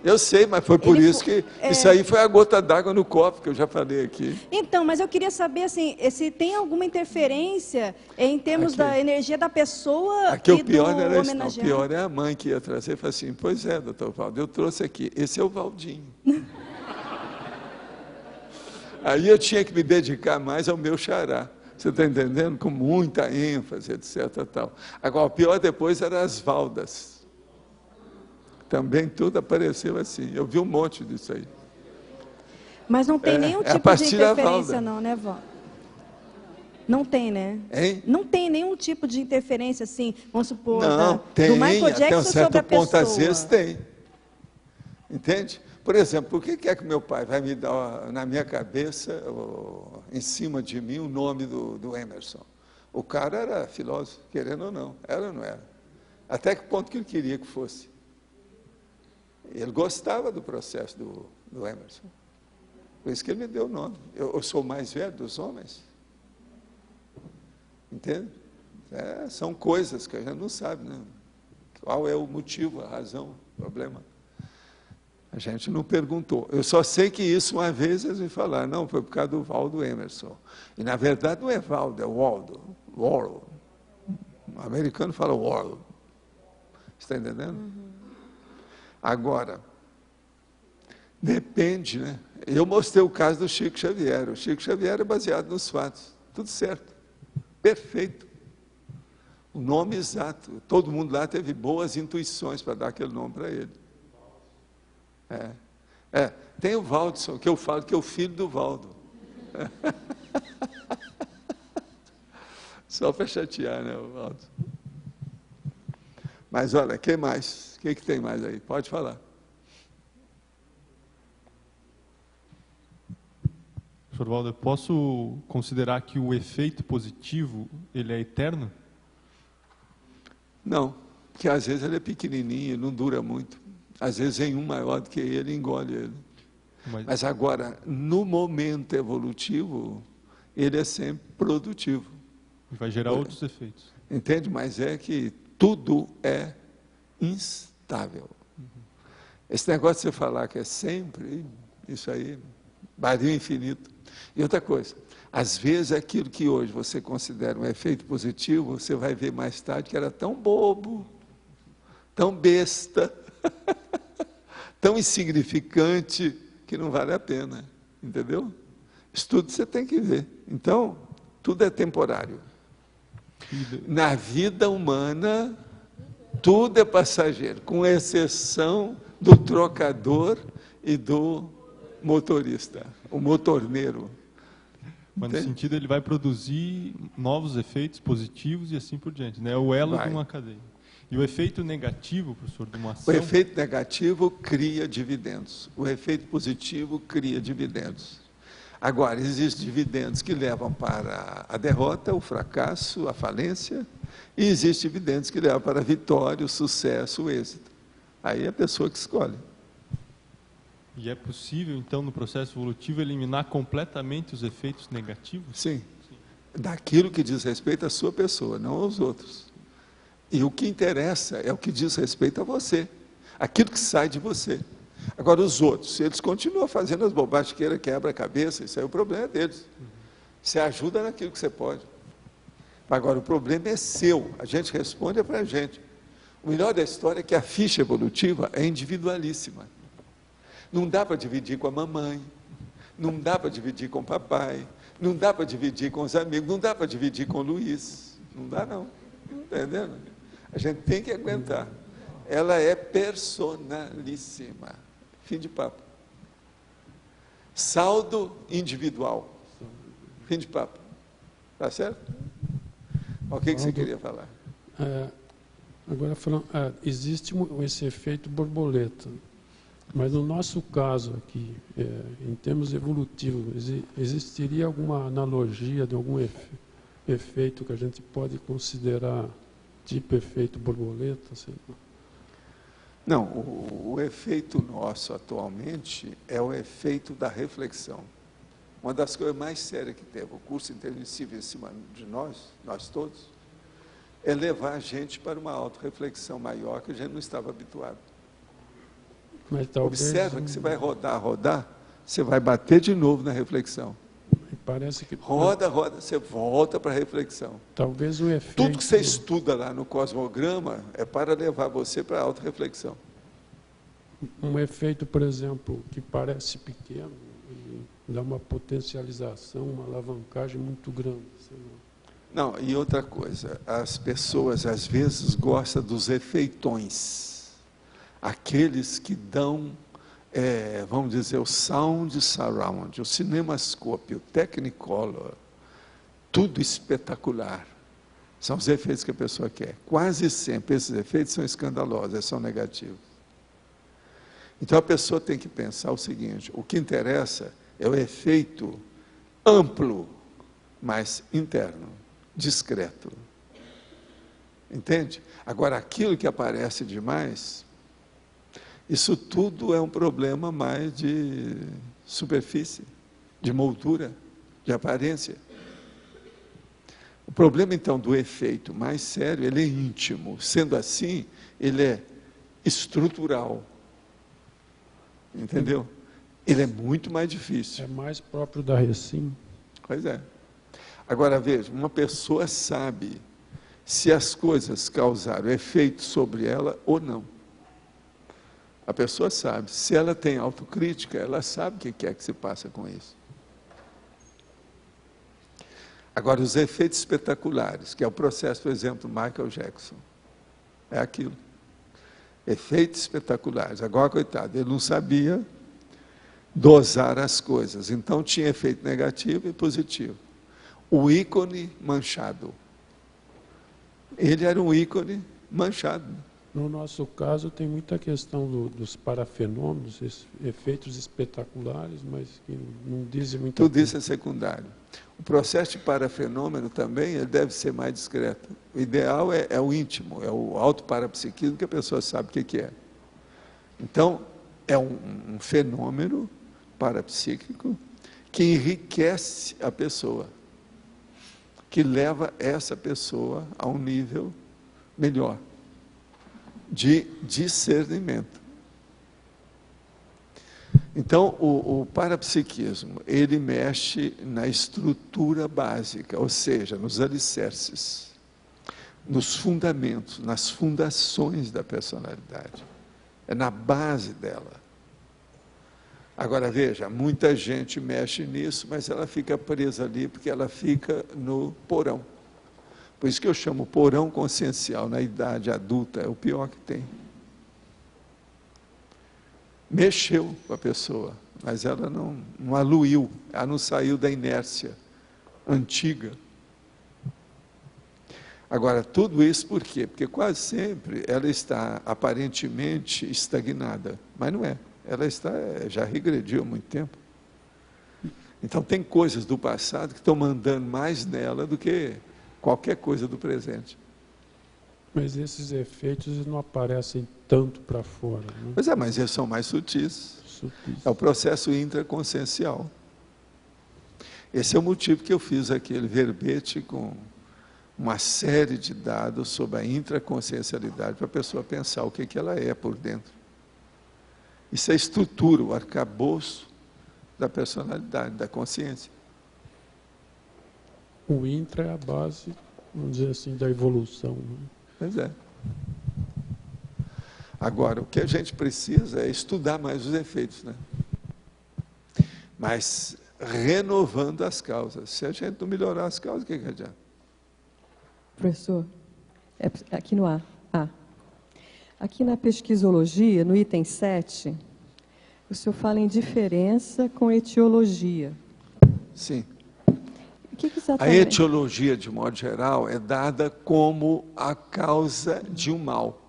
Speaker 2: Eu sei, mas foi por isso que isso aí foi a gota d'água no copo, que eu já falei aqui.
Speaker 10: Então, mas eu queria saber assim, se tem alguma interferência em termos da energia da pessoa
Speaker 2: aqui
Speaker 10: e
Speaker 2: o pior
Speaker 10: do
Speaker 2: não era isso, não. O
Speaker 10: homenageado.
Speaker 2: pior é a mãe que ia trazer e falou assim, pois é, doutor Valdo, eu trouxe aqui, esse é o Valdinho. Aí eu tinha que me dedicar mais ao meu xará. Você está entendendo? Com muita ênfase, etc. Tal. Agora, o pior depois eram as Valdas. Também tudo apareceu assim. Eu vi um monte disso aí.
Speaker 10: Mas não tem nenhum tipo de interferência, não, né, vó? Não tem, né?
Speaker 2: Hein?
Speaker 10: Não tem nenhum tipo de interferência, assim, vamos supor,
Speaker 2: não, tem,
Speaker 10: do Michael Jackson
Speaker 2: até um certo
Speaker 10: sobre a
Speaker 2: ponto,
Speaker 10: pessoa.
Speaker 2: às vezes tem. Entende? Por exemplo, por que é que meu pai vai me dar na minha cabeça, em cima de mim, o nome do Emerson? O cara era filósofo, querendo ou não. Era ou não era? Até que ponto que ele queria que fosse? Ele gostava do processo do Emerson. Por isso que ele me deu o nome. Eu sou o mais velho dos homens. Entende? São coisas que a gente não sabe, né? Qual é o motivo, a razão, o problema. A gente não perguntou. Eu só sei que isso, uma vez, eles me falaram, não, foi por causa do Waldo Emerson. E, na verdade, não é Waldo, é Waldo. Waldo. O americano fala Waldo. Está entendendo? Uhum. Agora, depende, né? Eu mostrei o caso do Chico Xavier. O Chico Xavier é baseado nos fatos. Tudo certo. Perfeito. O nome exato. Todo mundo lá teve boas intuições para dar aquele nome para ele. Tem o Valdson, que eu falo que é o filho do Valdo. Só para chatear, né, o Valdo? Mas olha, que mais? O que tem mais aí? Pode falar.
Speaker 11: Professor Valdo, eu posso considerar que o efeito positivo, ele é eterno?
Speaker 2: Não, porque às vezes ele é pequenininho, não dura muito. Às vezes vem um maior do que ele e engole ele. Mas agora, no momento evolutivo, ele é sempre produtivo.
Speaker 11: Vai gerar outros efeitos.
Speaker 2: Entende? Mas é que tudo é instável. Uhum. Esse negócio de você falar que é sempre, isso aí, barril infinito. E outra coisa, às vezes aquilo que hoje você considera um efeito positivo, você vai ver mais tarde que era tão bobo, tão besta, tão insignificante, que não vale a pena, entendeu? Isso tudo você tem que ver. Então, tudo é temporário. Na vida humana, tudo é passageiro, com exceção do trocador e do motorista, o motorneiro.
Speaker 11: Mas, no sentido, ele vai produzir novos efeitos positivos e assim por diante, né? É o elo de uma cadeia. E o efeito negativo, professor, de uma ação...
Speaker 2: O efeito negativo cria dividendos. O efeito positivo cria dividendos. Agora, existem dividendos que levam para a derrota, o fracasso, a falência, e existem dividendos que levam para a vitória, o sucesso, o êxito. Aí é a pessoa que escolhe.
Speaker 11: E é possível, então, no processo evolutivo, eliminar completamente os efeitos negativos?
Speaker 2: Sim. Daquilo que diz respeito à sua pessoa, não aos outros. E o que interessa é o que diz respeito a você, aquilo que sai de você. Agora, os outros, se eles continuam fazendo as bobagens que quebra a cabeça, isso aí é o problema deles. Você ajuda naquilo que você pode. Agora, o problema é seu, a gente responde para a gente. O melhor da história é que a ficha evolutiva é individualíssima. Não dá para dividir com a mamãe, não dá para dividir com o papai, não dá para dividir com os amigos, não dá para dividir com o Luiz. Não dá, não. Entendendo? A gente tem que aguentar. Ela é personalíssima. Fim de papo. Saldo individual. Fim de papo. Tá certo? O que você queria falar?
Speaker 1: Agora, falando, existe esse efeito borboleta. Mas no nosso caso aqui, em termos evolutivos, existiria alguma analogia de algum efeito que a gente pode considerar tipo efeito borboleta? Sei lá.
Speaker 2: Não, o efeito nosso atualmente é o efeito da reflexão. Uma das coisas mais sérias que teve o curso intermissivo em cima de nós todos, é levar a gente para uma autorreflexão maior que a gente não estava habituado.
Speaker 1: Mas talvez...
Speaker 2: Observa que você vai rodar, você vai bater de novo na reflexão.
Speaker 1: Parece que...
Speaker 2: Roda, você volta para a reflexão.
Speaker 1: Talvez o efeito...
Speaker 2: Tudo que você estuda lá no cosmograma é para levar você para a autorreflexão.
Speaker 1: Um efeito, por exemplo, que parece pequeno, e dá uma potencialização, uma alavancagem muito grande.
Speaker 2: Não, e outra coisa, as pessoas às vezes gostam dos efeitões, aqueles que dão, vamos dizer, o sound surround, o cinemascope, o technicolor, tudo espetacular. São os efeitos que a pessoa quer. Quase sempre esses efeitos são escandalosos, são negativos. Então a pessoa tem que pensar o seguinte: o que interessa é o efeito amplo, mas interno, discreto. Entende? Agora, aquilo que aparece demais, isso tudo é um problema mais de superfície, de moldura, de aparência. O problema, então, do efeito mais sério, ele é íntimo. Sendo assim, ele é estrutural. Entendeu? Ele é muito mais difícil.
Speaker 1: É mais próprio da Recim.
Speaker 2: Pois é. Agora, veja, uma pessoa sabe se as coisas causaram efeito sobre ela ou não. A pessoa sabe. Se ela tem autocrítica, ela sabe o que é que se passa com isso. Agora, os efeitos espetaculares, que é o processo, por exemplo, do Michael Jackson, é aquilo. Efeitos espetaculares. Agora, coitado, ele não sabia dosar as coisas. Então, tinha efeito negativo e positivo. O ícone manchado. Ele era um ícone manchado.
Speaker 1: No nosso caso, tem muita questão dos parafenômenos, efeitos espetaculares, mas que não dizem muita
Speaker 2: Tudo
Speaker 1: coisa.
Speaker 2: isso é secundário. O processo de parafenômeno também ele deve ser mais discreto. O ideal é o íntimo, é o autoparapsiquismo, que a pessoa sabe o que é. Então, é um fenômeno parapsíquico que enriquece a pessoa, que leva essa pessoa a um nível melhor de discernimento. Então, o parapsiquismo, ele mexe na estrutura básica, ou seja, nos alicerces, nos fundamentos, nas fundações da personalidade. É na base dela. Agora, veja, muita gente mexe nisso, mas ela fica presa ali porque ela fica no porão. Por isso que eu chamo porão consciencial na idade adulta, é o pior que tem. Mexeu com a pessoa, mas ela não aluiu, ela não saiu da inércia antiga. Agora, tudo isso por quê? Porque quase sempre ela está aparentemente estagnada, mas não é. Ela já regrediu há muito tempo. Então, tem coisas do passado que estão mandando mais nela do que qualquer coisa do presente.
Speaker 1: Mas esses efeitos não aparecem tanto para fora. Né?
Speaker 2: Pois é, mas eles são mais sutis. É o processo intraconsciencial. Esse é o motivo que eu fiz aquele verbete com uma série de dados sobre a intraconsciencialidade para a pessoa pensar o que ela é por dentro. Isso é a estrutura, o arcabouço da personalidade, da consciência.
Speaker 1: O intra é a base, vamos dizer assim, da evolução. Né?
Speaker 2: Pois é. Agora, o que a gente precisa é estudar mais os efeitos, né? Mas renovando as causas. Se a gente não melhorar as causas, o que adianta?
Speaker 12: Professor, aqui no A. Aqui na pesquisologia, no item 7, o senhor fala em diferença com etiologia.
Speaker 2: Sim.
Speaker 12: A
Speaker 2: etiologia, de modo geral, é dada como a causa de um mal.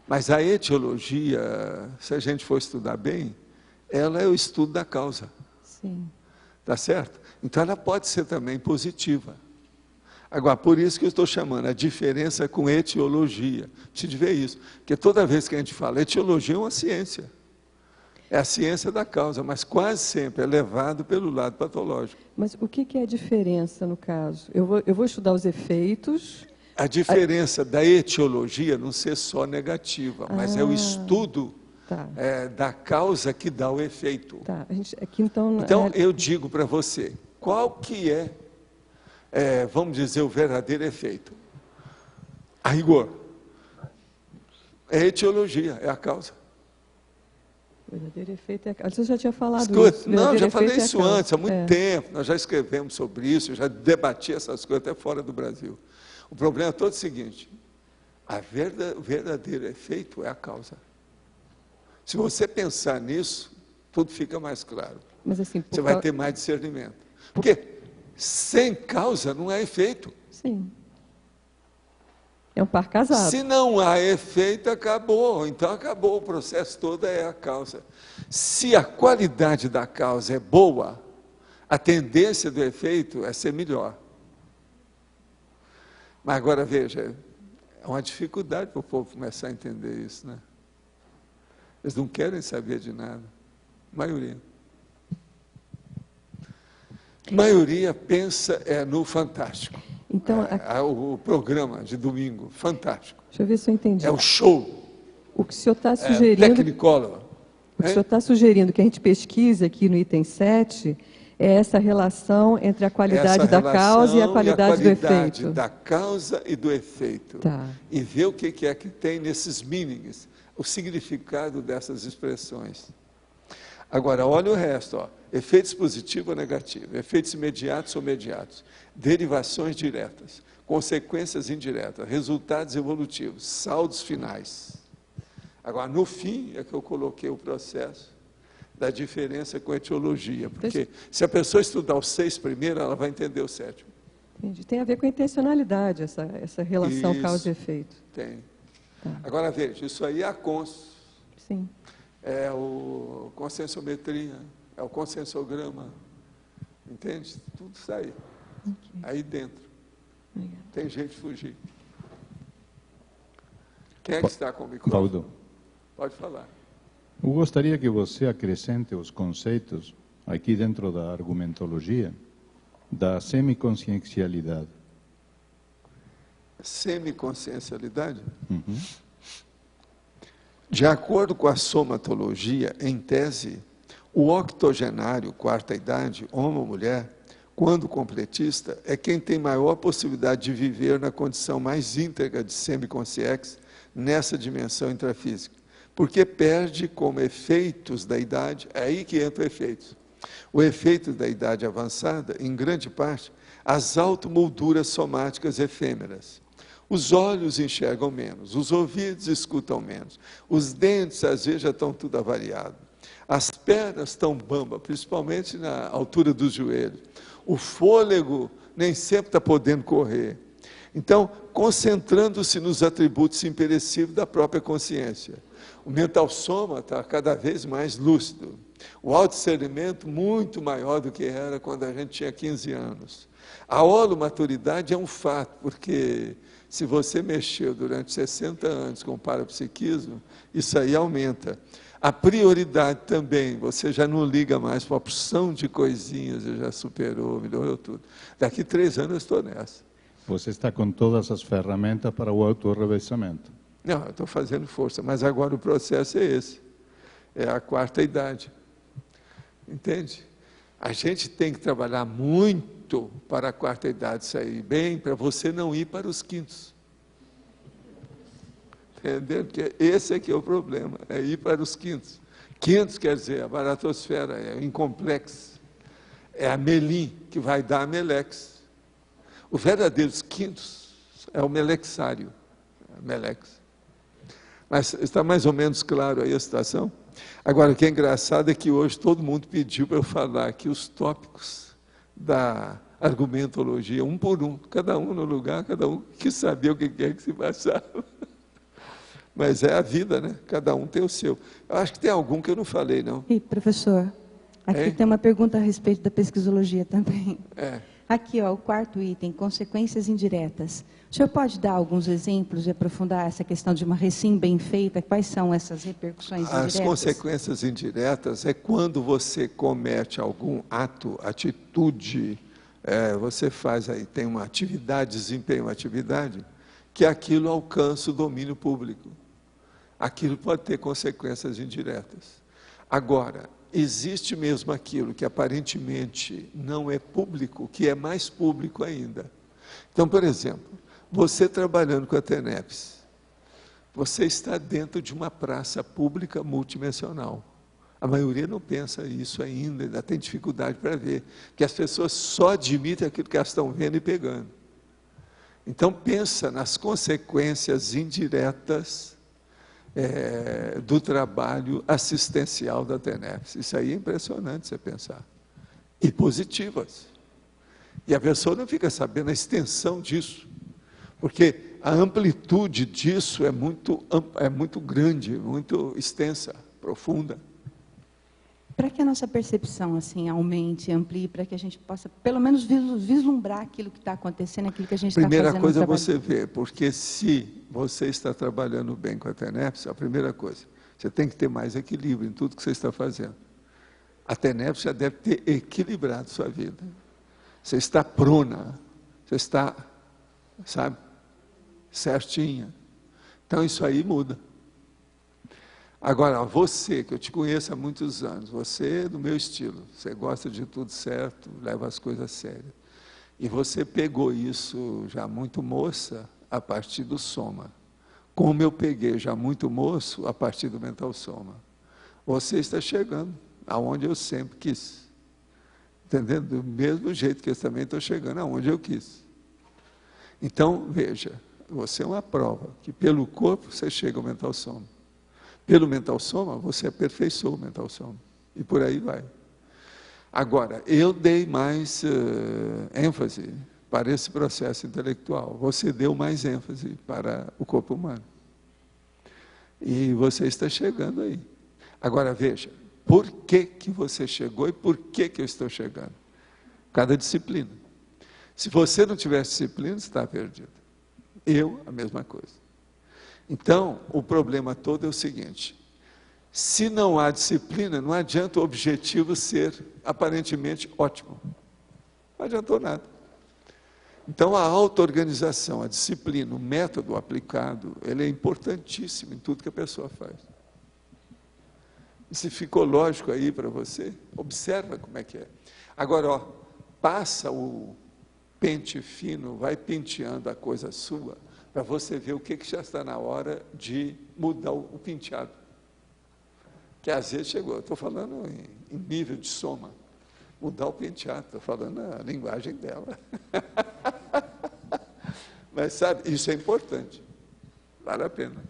Speaker 2: Mas a etiologia, se a gente for estudar bem, ela é o estudo da causa.
Speaker 12: Sim.
Speaker 2: Tá certo? Então, ela pode ser também positiva. Agora, por isso que eu estou chamando a diferença com etiologia. Precisa ver isso. Porque toda vez que a gente fala, etiologia é uma ciência. É a ciência da causa, mas quase sempre é levado pelo lado patológico.
Speaker 12: Mas o que é a diferença, no caso? Eu vou estudar os efeitos...
Speaker 2: A diferença da etiologia não ser só negativa, mas é o estudo da causa que dá o efeito.
Speaker 12: Tá. Aqui, então,
Speaker 2: eu digo para você, qual que vamos dizer, o verdadeiro efeito? A rigor. É a etiologia, é a causa.
Speaker 12: O verdadeiro efeito é a causa. Você já tinha falado
Speaker 2: isso.
Speaker 12: Não,
Speaker 2: eu já falei isso antes, há muito tempo. Nós já escrevemos sobre isso, eu já debati essas coisas até fora do Brasil. O problema é todo o seguinte, o verdadeiro efeito é a causa. Se você pensar nisso, tudo fica mais claro.
Speaker 12: Mas, assim,
Speaker 2: você vai ter mais discernimento. Porque sem causa não há efeito.
Speaker 12: Sim. É um par casado.
Speaker 2: Se não há efeito, acabou. Então acabou, o processo todo é a causa. Se a qualidade da causa é boa, a tendência do efeito é ser melhor. Mas agora veja, é uma dificuldade para o povo começar a entender isso, né? Eles não querem saber de nada. Maioria. Maioria pensa no fantástico.
Speaker 12: Então,
Speaker 2: o programa de domingo, fantástico.
Speaker 12: Deixa eu ver se eu entendi.
Speaker 2: É o show.
Speaker 12: O que o senhor está sugerindo...
Speaker 2: Tecnicólogo.
Speaker 12: O que o senhor está sugerindo que a gente pesquise aqui no item 7 é essa relação entre a qualidade da causa e a qualidade do efeito.
Speaker 2: Da causa e do efeito.
Speaker 12: Tá.
Speaker 2: E ver o que é que tem nesses meanings, o significado dessas expressões. Agora, olha o resto, ó. Efeitos positivos ou negativos, efeitos imediatos ou mediatos, derivações diretas, consequências indiretas, resultados evolutivos, saldos finais. Agora, no fim, é que eu coloquei o processo da diferença com a etiologia, porque se a pessoa estudar os 6 primeiros, ela vai entender o 7º.
Speaker 12: Entendi. Tem a ver com a intencionalidade, essa relação causa e efeito.
Speaker 2: Tem. Tá. Agora, veja, isso aí é a cons.
Speaker 12: Sim.
Speaker 2: É o consensômetria, é o consensograma, entende? Tudo isso aí, aí dentro.
Speaker 12: Obrigada.
Speaker 2: Tem jeito de fugir. Quem é que está com o microfone?
Speaker 13: Valdo.
Speaker 2: Pode falar.
Speaker 13: Eu gostaria que você acrescente os conceitos, aqui dentro da argumentologia, da semiconsciencialidade.
Speaker 2: Semiconsciencialidade?
Speaker 13: Uhum.
Speaker 2: De acordo com a somatologia, em tese, o octogenário, quarta idade, homem ou mulher, quando completista, é quem tem maior possibilidade de viver na condição mais íntegra de semiconsciex nessa dimensão intrafísica, porque perde como efeitos da idade, é aí que entra o efeito. O efeito da idade avançada, em grande parte, as automolduras somáticas efêmeras. Os olhos enxergam menos, os ouvidos escutam menos, os dentes às vezes já estão tudo avariado, as pernas estão bambas, principalmente na altura dos joelhos, o fôlego nem sempre está podendo correr. Então, concentrando-se nos atributos imperecíveis da própria consciência. O mental soma está cada vez mais lúcido, o autodiscernimento muito maior do que era quando a gente tinha 15 anos. A holomaturidade é um fato, porque se você mexeu durante 60 anos com o parapsiquismo, isso aí aumenta. A prioridade também, você já não liga mais para a porção de coisinhas, já superou, melhorou tudo. Daqui 3 anos eu estou nessa.
Speaker 13: Você está com todas as ferramentas para o autorrevezamento.
Speaker 2: Não, eu estou fazendo força, mas agora o processo é esse. É a quarta idade. Entende? A gente tem que trabalhar muito para a quarta idade sair bem, para você não ir para os quintos. Entendeu? Porque esse aqui é o problema, é ir para os quintos. Quintos quer dizer a baratosfera, é o incomplexo. É a melim que vai dar a melex. O verdadeiro quintos é o melexário, melex. Mas está mais ou menos claro aí a situação? Agora, o que é engraçado é que hoje todo mundo pediu para eu falar aqui os tópicos da argumentologia, um por um, cada um no lugar, cada um quis saber o que é que se passava. Mas é a vida, né? Cada um tem o seu. Eu acho que tem algum que eu não falei, não.
Speaker 10: E, professor, aqui tem uma pergunta a respeito da pesquisologia também. Aqui, ó, o 4º item, consequências indiretas. O senhor pode dar alguns exemplos e aprofundar essa questão de uma recém bem feita? Quais são essas repercussões indiretas?
Speaker 2: As consequências indiretas é quando você comete algum ato, atitude, você faz aí, tem uma atividade, desempenha uma atividade, que aquilo alcança o domínio público. aquilo pode ter consequências indiretas. Agora, existe mesmo aquilo que aparentemente não é público, que é mais público ainda. Então, por exemplo, você trabalhando com a TENEPS, você está dentro de uma praça pública multidimensional. A maioria não pensa isso ainda tem dificuldade para ver, que as pessoas só admitem aquilo que elas estão vendo e pegando. Então, pensa nas consequências indiretas do trabalho assistencial da TENEPS. Isso aí é impressionante você pensar. E positivas. E a pessoa não fica sabendo a extensão disso, porque a amplitude disso é muito grande, muito extensa, profunda.
Speaker 10: Para que a nossa percepção assim aumente, amplie, para que a gente possa, pelo menos, vislumbrar aquilo que está acontecendo, aquilo que a gente está fazendo.
Speaker 2: Primeira coisa é você ver, porque se você está trabalhando bem com a TENEPS, a primeira coisa, você tem que ter mais equilíbrio em tudo que você está fazendo. A TENEPS já deve ter equilibrado sua vida. Você está prona, você está, sabe, certinha. Então, isso aí muda. Agora, você, que eu te conheço há muitos anos, você é do meu estilo, você gosta de tudo certo, leva as coisas sérias. E você pegou isso já muito moça, a partir do soma. Como eu peguei já muito moço, a partir do mental soma. Você está chegando aonde eu sempre quis. Entendendo? Do mesmo jeito que eu também estou chegando aonde eu quis. Então, veja, você é uma prova que pelo corpo você chega ao mental soma. Pelo mental soma, você aperfeiçoa o mental soma. E por aí vai. Agora, eu dei mais ênfase para esse processo intelectual. Você deu mais ênfase para o corpo humano. E você está chegando aí. Agora, veja, por que você chegou e por que eu estou chegando? Cada disciplina. Se você não tivesse disciplina, você está perdido. Eu, a mesma coisa. Então, o problema todo é o seguinte: se não há disciplina, não adianta o objetivo ser aparentemente ótimo. Não adiantou nada. Então, a auto-organização, a disciplina, o método aplicado, ele é importantíssimo em tudo que a pessoa faz. E se ficou lógico aí para você, observa como é que é. Agora, passa o pente fino, vai penteando a coisa sua, para você ver o que já está na hora de mudar o penteado. Que às vezes chegou, estou falando em nível de soma, mudar o penteado, estou falando a linguagem dela. Mas sabe, isso é importante, vale a pena.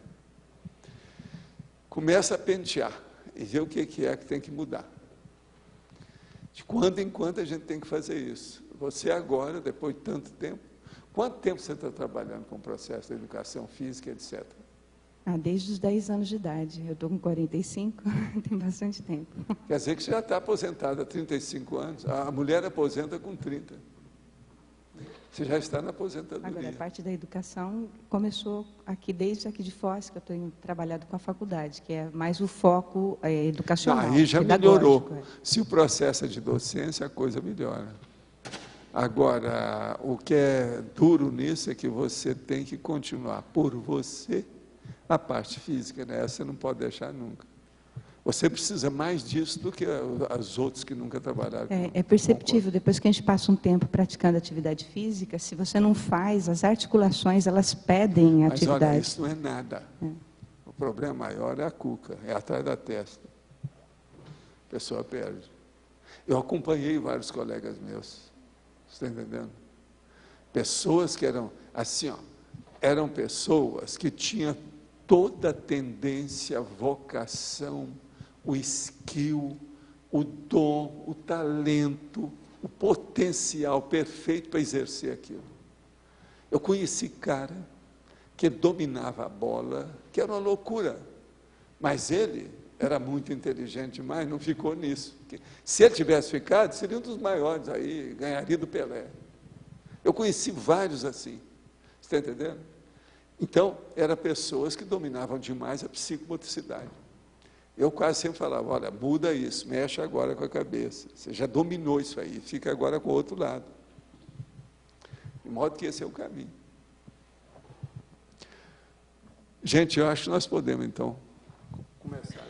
Speaker 2: Começa a pentear e ver o que é que tem que mudar. De quando em quando a gente tem que fazer isso. Você agora, depois de tanto tempo, quanto tempo você está trabalhando com o processo da educação física, etc.?
Speaker 10: Desde os 10 anos de idade. Eu estou com 45, tem bastante tempo.
Speaker 2: Quer dizer que você já está aposentada há 35 anos. A mulher aposenta com 30. Você já está na aposentadoria.
Speaker 10: Agora, a parte da educação começou desde aqui de Foz, que eu tenho trabalhado com a faculdade, que é mais o foco educacional.
Speaker 2: Aí já melhorou. Se o processo é de docência, a coisa melhora. Agora, o que é duro nisso é que você tem que continuar por você a parte física, né? Essa você não pode deixar nunca. Você precisa mais disso do que as outras que nunca trabalharam.
Speaker 10: É perceptível, depois que a gente passa um tempo praticando atividade física, se você não faz, as articulações, elas pedem atividade.
Speaker 2: Mas olha, isso não é nada. O problema maior é a cuca, é atrás da testa. A pessoa perde. Eu acompanhei vários colegas meus, você está entendendo? Pessoas que eram assim, eram pessoas que tinham toda a tendência, a vocação, o skill, o dom, o talento, o potencial perfeito para exercer aquilo. Eu conheci cara que dominava a bola, que era uma loucura, mas ele era muito inteligente demais, não ficou nisso. Se ele tivesse ficado, seria um dos maiores, aí ganharia do Pelé. Eu conheci vários assim, você está entendendo? Então, eram pessoas que dominavam demais a psicomotricidade. Eu quase sempre falava, olha, muda isso, mexe agora com a cabeça. Você já dominou isso aí, fica agora com o outro lado. De modo que esse é o caminho. Gente, eu acho que nós podemos, então, começar.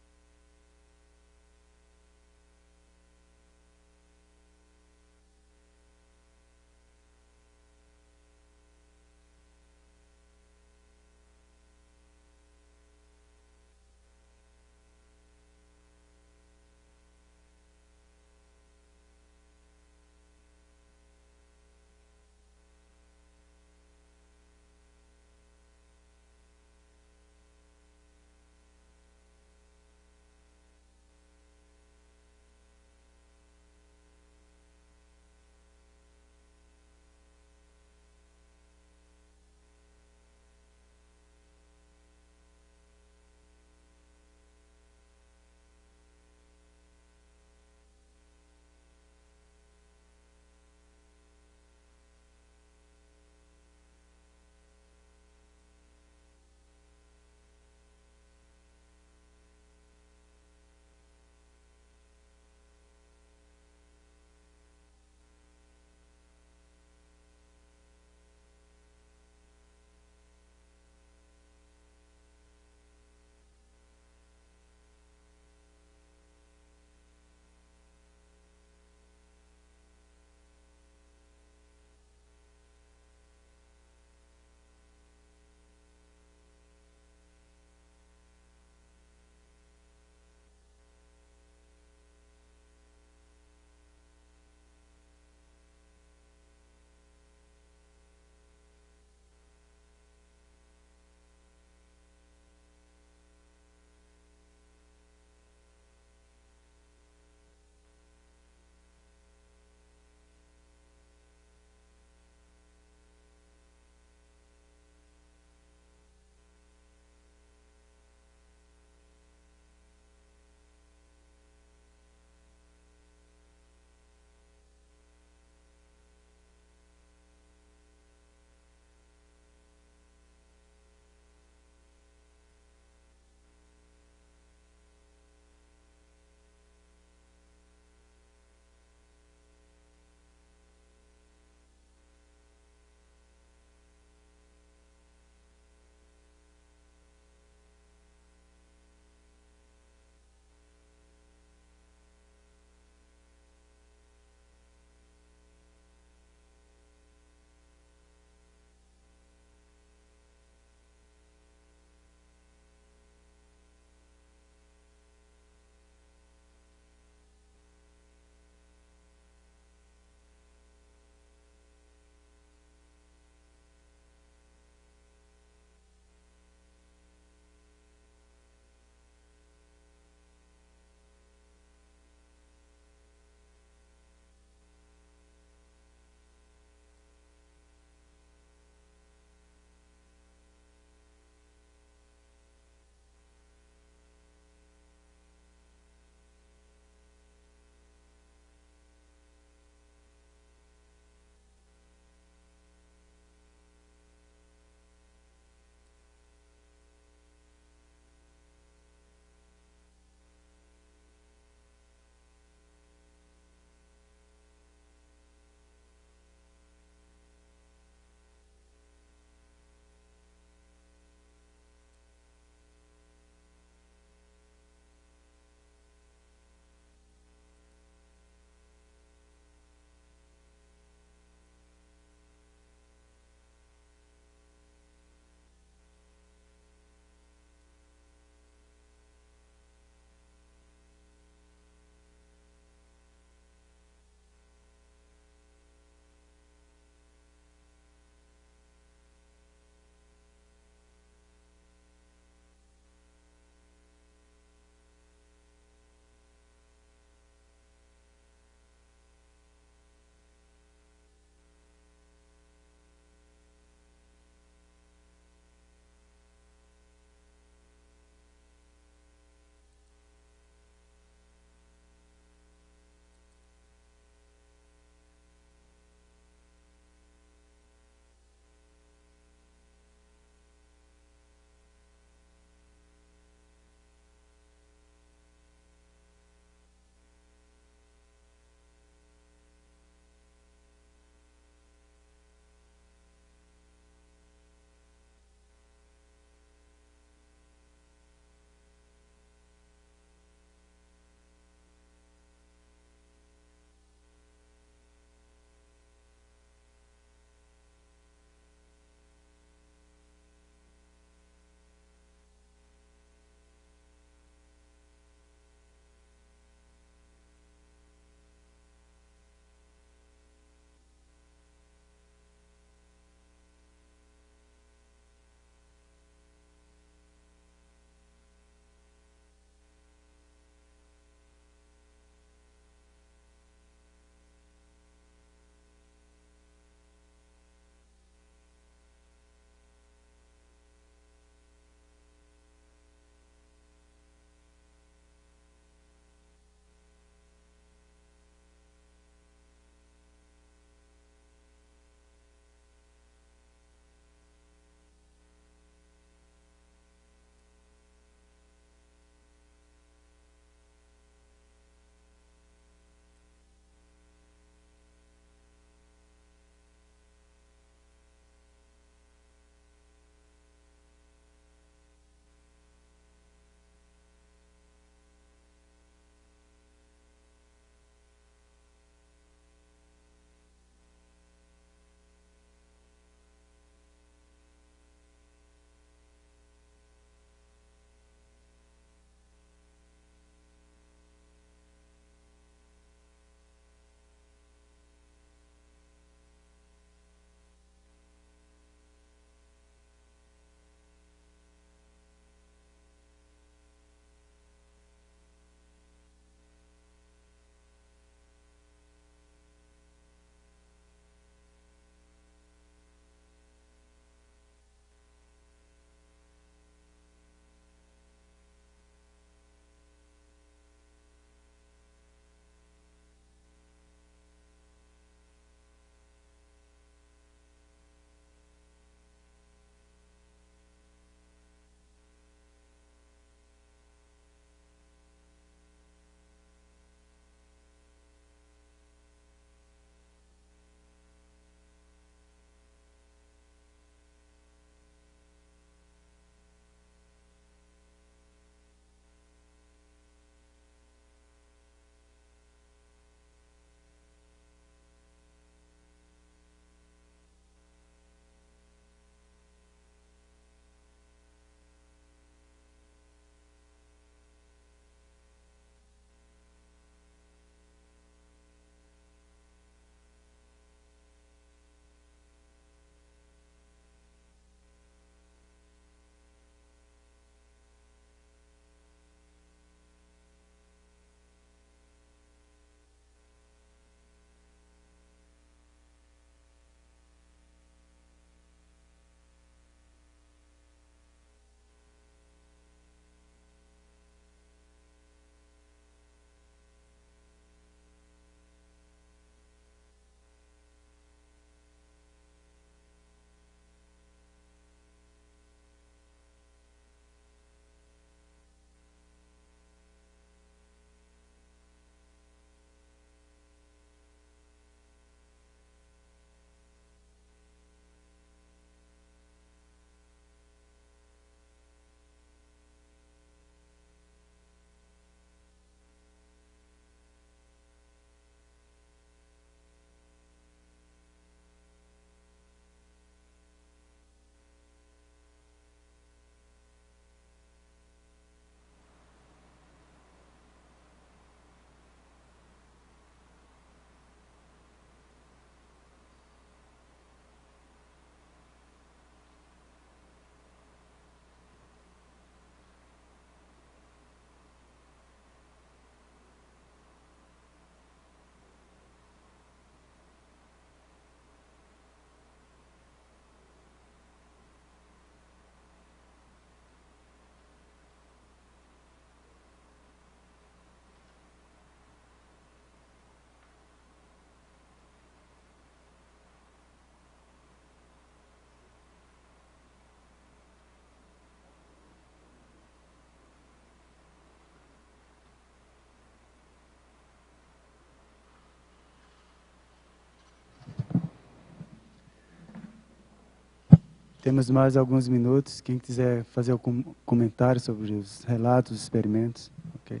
Speaker 14: Temos mais alguns minutos. Quem quiser fazer algum comentário sobre os relatos, os experimentos. Ok.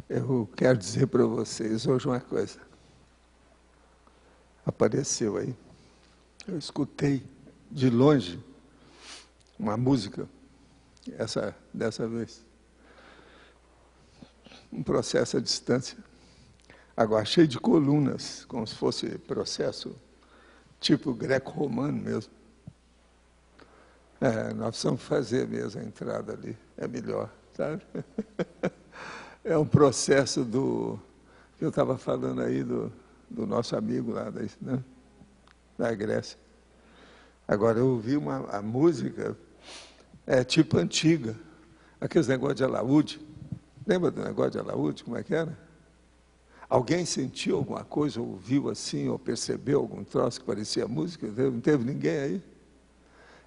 Speaker 2: Eu quero dizer para vocês hoje uma coisa. Apareceu aí. Eu escutei de longe uma música, dessa vez. Um processo à distância. Agora, cheio de colunas, como se fosse processo tipo greco-romano mesmo. Nós precisamos fazer mesmo a entrada ali, é melhor, sabe? É um processo que eu estava falando aí do nosso amigo lá da Grécia. Agora, eu ouvi a música, tipo antiga, aqueles negócios de alaúde. Lembra do negócio de alaúde, como é que era? Alguém sentiu alguma coisa, ouviu assim, ou percebeu algum troço que parecia música? Não teve ninguém aí?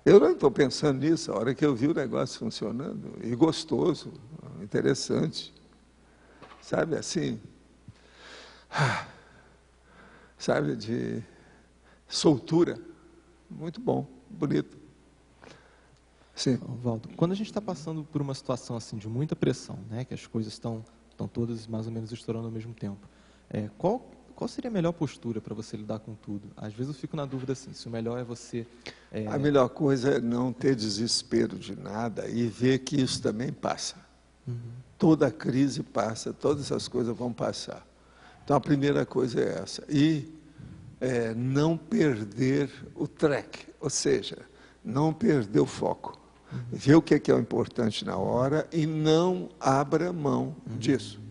Speaker 2: Eu não estou pensando nisso, a hora que eu vi o negócio funcionando, e gostoso, interessante. Sabe, assim, sabe, de soltura. Muito bom, bonito. Sim.
Speaker 15: Valdo, quando a gente está passando por uma situação assim de muita pressão, né, que as coisas estão todas mais ou menos estourando ao mesmo tempo, qual seria a melhor postura para você lidar com tudo? Às vezes eu fico na dúvida assim, se o melhor é você...
Speaker 2: A melhor coisa é não ter desespero de nada e ver que isso também passa. Uhum. Toda crise passa, todas essas coisas vão passar. Então a primeira coisa é essa. E não perder o track, ou seja, não perder o foco. Ver o que é o importante na hora e não abra mão disso.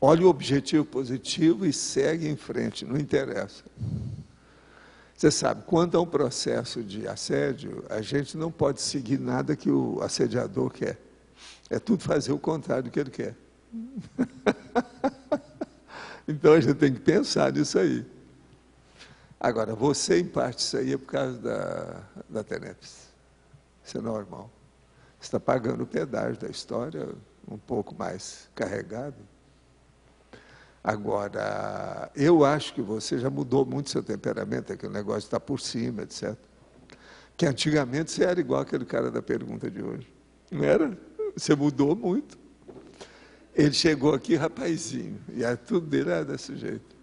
Speaker 2: Olhe o objetivo positivo e segue em frente, não interessa. Você sabe, quando é um processo de assédio, a gente não pode seguir nada que o assediador quer. É tudo fazer o contrário do que ele quer. Então a gente tem que pensar nisso aí. Agora, você, em parte, isso aí é por causa da TENEPS. Isso é normal. Você está pagando o pedágio da história, um pouco mais carregado. Agora, eu acho que você já mudou muito seu temperamento, aquele negócio está por cima, etc. Que antigamente você era igual aquele cara da pergunta de hoje. Não era? Você mudou muito. Ele chegou aqui rapazinho, e tudo dele era desse jeito.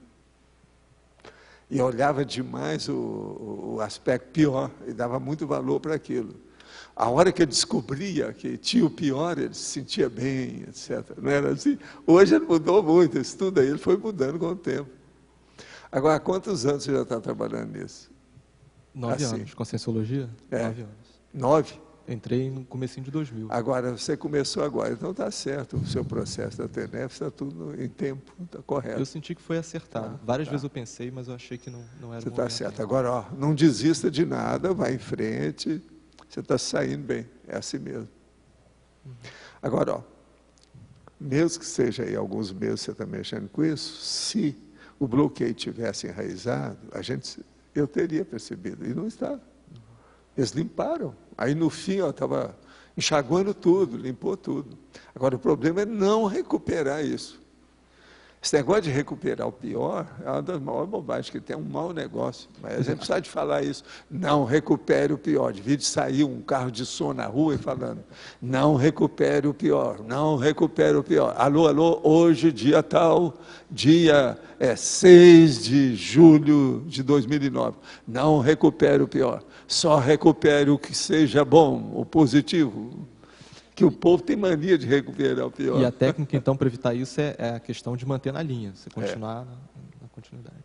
Speaker 2: E olhava demais o aspecto pior, e dava muito valor para aquilo. A hora que ele descobria que tinha o pior, ele se sentia bem, etc. Não era assim? Hoje ele mudou muito, isso tudo aí ele foi mudando com o tempo. Agora, há quantos anos você já está trabalhando nisso?
Speaker 15: 9 anos, Conscienciologia? 9 anos.
Speaker 2: 9?
Speaker 15: Entrei no comecinho de 2000.
Speaker 2: Agora, você começou agora, então está certo, o seu processo da TENEPS está tudo em tempo, está correto.
Speaker 15: Eu senti que foi acertado. Várias vezes eu pensei, mas eu achei que não era
Speaker 2: você está certo. Agora, não desista de nada, vai em frente, você está saindo bem, é assim mesmo. Agora, mesmo que seja aí alguns meses você está mexendo com isso, se o bloqueio tivesse enraizado, eu teria percebido, e não está. Eles limparam. Aí, no fim, estava enxaguando tudo, limpou tudo. Agora, o problema é não recuperar isso. Esse negócio de recuperar o pior é uma das maiores bobagens que tem, um mau negócio. Mas a gente precisa de falar isso. Não recupere o pior. Devia sair um carro de som na rua e falando, não recupere o pior, não recupere o pior. Alô, alô, hoje, dia tal, dia 6 de julho de 2009. Não recupere o pior. Só recupere o que seja bom, o positivo. Que o povo tem mania de recuperar o pior.
Speaker 15: E a técnica, então, para evitar isso é a questão de manter na linha, você continuar na continuidade.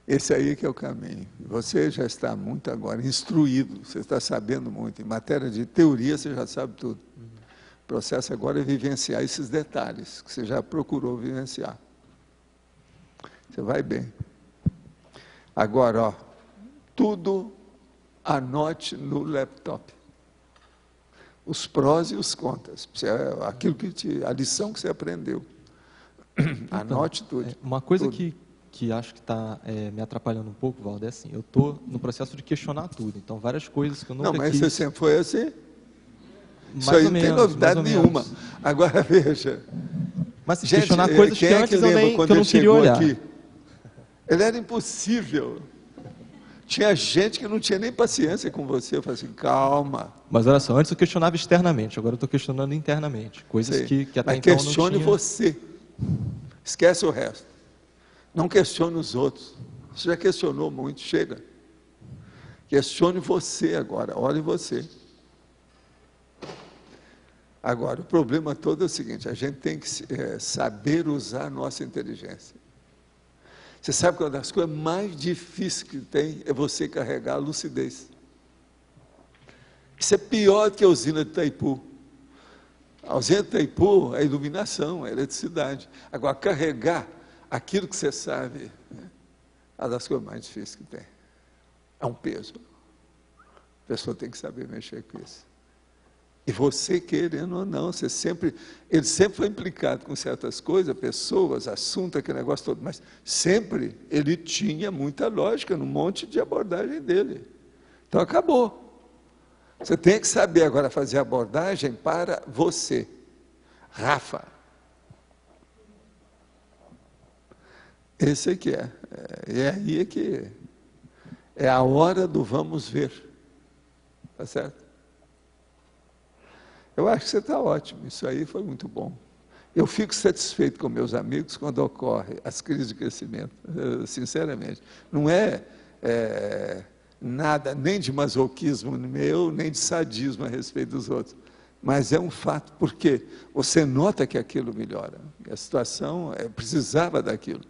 Speaker 2: Esse aí que é o caminho. Você já está muito agora instruído, você está sabendo muito. Em matéria de teoria, você já sabe tudo. O processo agora é vivenciar esses detalhes, que você já procurou vivenciar. Você vai bem. Agora, tudo anote no laptop. Os prós e os contras, a lição que você aprendeu. Anote tudo.
Speaker 15: Uma coisa tudo. Que acho que está me atrapalhando um pouco, Valdo, é assim, eu estou no processo de questionar tudo, então várias coisas que eu nunca
Speaker 2: mas
Speaker 15: quis...
Speaker 2: você sempre foi assim? Isso aí não tem novidade nenhuma. Agora, veja...
Speaker 15: Mas gente, questionar coisas que antes que eu não queria olhar. Aqui?
Speaker 2: Ele era impossível. Tinha gente que não tinha nem paciência com você. Eu falei assim, calma.
Speaker 15: Mas olha só, antes eu questionava externamente, agora eu estou questionando internamente. Coisas que até então não tinha.
Speaker 2: Mas questione você. Esquece o resto. Não questione os outros. Você já questionou muito, chega. Questione você agora, olhe você. Agora, o problema todo é o seguinte, a gente tem que saber usar a nossa inteligência. Você sabe que uma das coisas mais difíceis que tem é você carregar a lucidez. Isso é pior do que a usina de Itaipu. A usina de Itaipu é a iluminação, é a eletricidade. Agora, carregar aquilo que você sabe é uma das coisas mais difíceis que tem. É um peso. A pessoa tem que saber mexer com isso. E você, querendo ou não, ele sempre foi implicado com certas coisas, pessoas, assuntos, aquele negócio todo, mas sempre ele tinha muita lógica no monte de abordagem dele. Então, acabou. Você tem que saber agora fazer abordagem para você. Rafa. Esse aqui é. E aí é que é a hora do vamos ver. Tá certo? Eu acho que você está ótimo, isso aí foi muito bom. Eu fico satisfeito com meus amigos quando ocorrem as crises de crescimento, sinceramente. Não é nada nem de masoquismo meu, nem de sadismo a respeito dos outros. Mas é um fato, porque você nota que aquilo melhora. A situação precisava daquilo.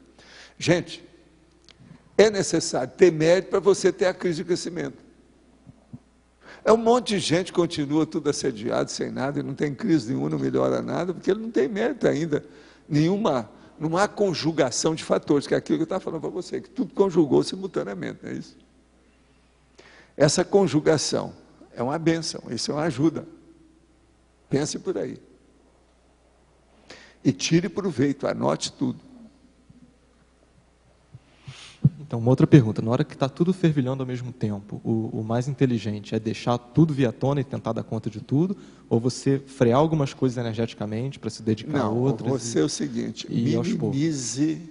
Speaker 2: Gente, é necessário ter mérito para você ter a crise de crescimento. Um monte de gente continua tudo assediado, sem nada, e não tem crise nenhuma, não melhora nada, porque ele não tem mérito ainda, não há conjugação de fatores, que é aquilo que eu estava falando para você, que tudo conjugou simultaneamente, não é isso? Essa conjugação é uma bênção, isso é uma ajuda. Pense por aí. E tire proveito, anote tudo.
Speaker 15: Então, uma outra pergunta. Na hora que está tudo fervilhando ao mesmo tempo, o mais inteligente é deixar tudo vir à tona e tentar dar conta de tudo? Ou você frear algumas coisas energeticamente para se dedicar a outras?
Speaker 2: Não, você é o seguinte, minimize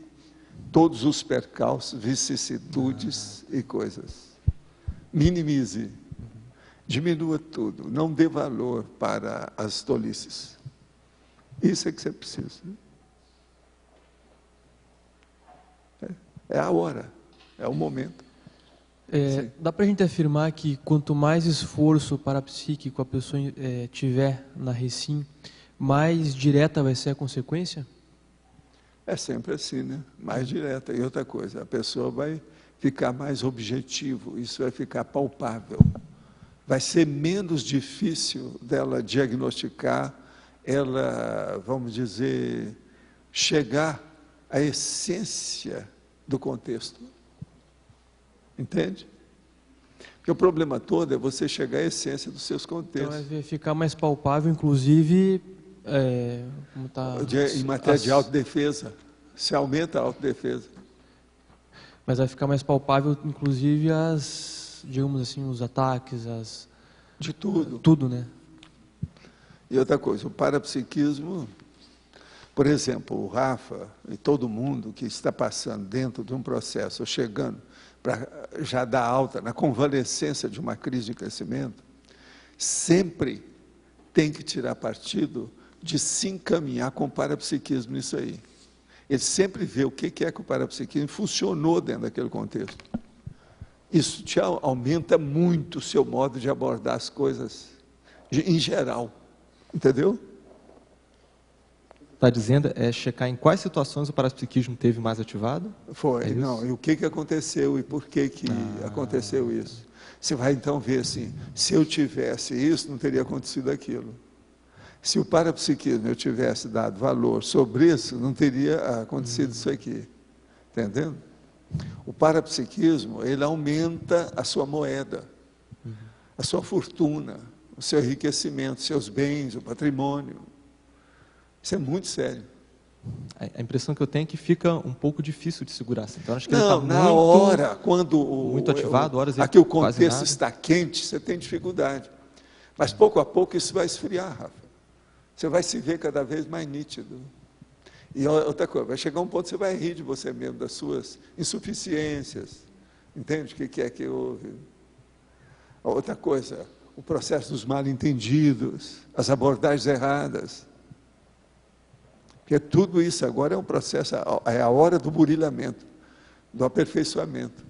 Speaker 2: todos os percalços, vicissitudes e coisas. Minimize. Diminua tudo. Não dê valor para as tolices. Isso é que você precisa. É a hora. É o momento.
Speaker 3: Dá para a gente afirmar que quanto mais esforço parapsíquico a pessoa tiver na Recim, mais direta vai ser a consequência?
Speaker 2: É sempre assim, né? Mais direta. E outra coisa, a pessoa vai ficar mais objetivo, isso vai ficar palpável. Vai ser menos difícil dela diagnosticar, ela, vamos dizer, chegar à essência do contexto. Entende? Porque o problema todo é você chegar à essência dos seus contextos.
Speaker 3: Então vai ficar mais palpável, inclusive,
Speaker 2: em matéria de autodefesa. Se aumenta a autodefesa.
Speaker 3: Mas vai ficar mais palpável, inclusive, digamos assim, os ataques,
Speaker 2: de tudo.
Speaker 3: Tudo, né?
Speaker 2: E outra coisa, o parapsiquismo, por exemplo, o Rafa e todo mundo que está passando dentro de um processo, chegando para já dar alta na convalescência de uma crise de crescimento, sempre tem que tirar partido de se encaminhar com o parapsiquismo nisso aí. Ele sempre vê o que é que o parapsiquismo funcionou dentro daquele contexto. Isso te aumenta muito o seu modo de abordar as coisas em geral. Entendeu?
Speaker 15: Está dizendo checar em quais situações o parapsiquismo teve mais ativado?
Speaker 2: Foi, e o que aconteceu e por que aconteceu isso. Você vai então ver assim, se eu tivesse isso, não teria acontecido aquilo. Se o parapsiquismo eu tivesse dado valor sobre isso, não teria acontecido isso aqui. Entendendo? O parapsiquismo, ele aumenta a sua moeda, a sua fortuna, o seu enriquecimento, seus bens, o patrimônio. Isso é muito sério.
Speaker 15: A impressão que eu tenho é que fica um pouco difícil de segurar. Então, acho que
Speaker 2: não,
Speaker 15: ele está
Speaker 2: na hora, quando
Speaker 15: muito ativado, horas
Speaker 2: aqui o contexto está quente, você tem dificuldade. Mas pouco a pouco isso vai esfriar, Rafa. Você vai se ver cada vez mais nítido. E outra coisa, vai chegar um ponto que você vai rir de você mesmo, das suas insuficiências. Entende o que é que houve? Outra coisa, o processo dos mal-entendidos, as abordagens erradas. Porque tudo isso agora é um processo, é a hora do burilhamento, do aperfeiçoamento.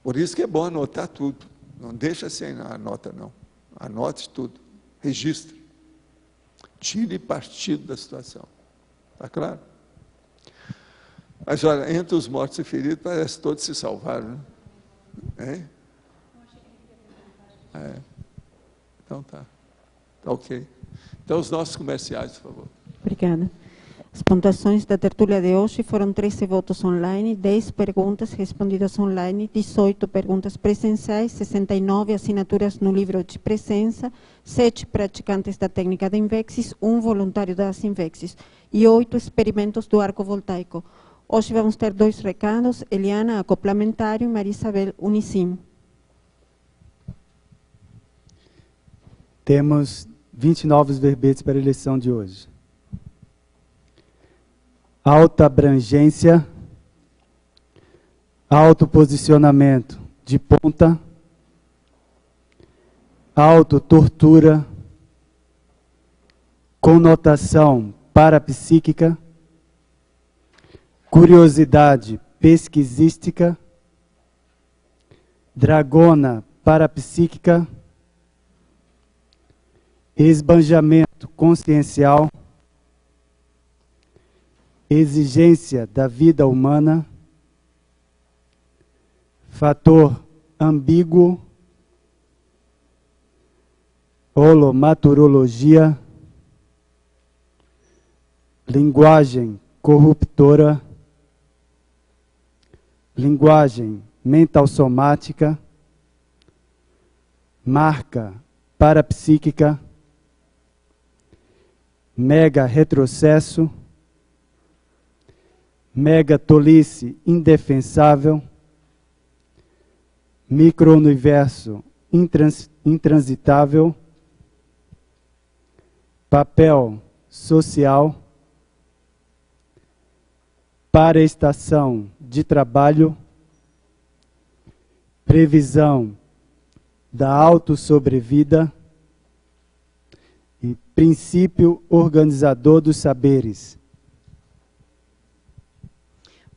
Speaker 2: Por isso que é bom anotar tudo. Não deixa sem anota, não. Anote tudo. Registre. Tire partido da situação. Está claro? Mas, olha, entre os mortos e feridos, parece que todos se salvaram, né? Então, tá. Tá ok. Então, os nossos comerciais, por favor.
Speaker 16: Obrigada. As pontuações da tertúlia de hoje foram 13 votos online, 10 perguntas respondidas online, 18 perguntas presenciais, 69 assinaturas no livro de presença, 7 praticantes da técnica da Invexis, 1 voluntário da Invexis e 8 experimentos do arco voltaico. Hoje vamos ter 2 recados, Eliana, acoplamentário, e Maria Isabel, Unicim.
Speaker 14: Temos 20 novos verbetes para a eleição de hoje. Alta abrangência, alto posicionamento de ponta, autotortura, conotação parapsíquica, curiosidade pesquisística, dragona parapsíquica, esbanjamento consciencial, exigência da vida humana, fator ambíguo, holomaturologia, linguagem corruptora, linguagem mental somática, marca parapsíquica, mega retrocesso, mega tolice indefensável, micro-universo intransitável, papel social, para estação de trabalho, previsão da autossobrevida e princípio organizador dos saberes.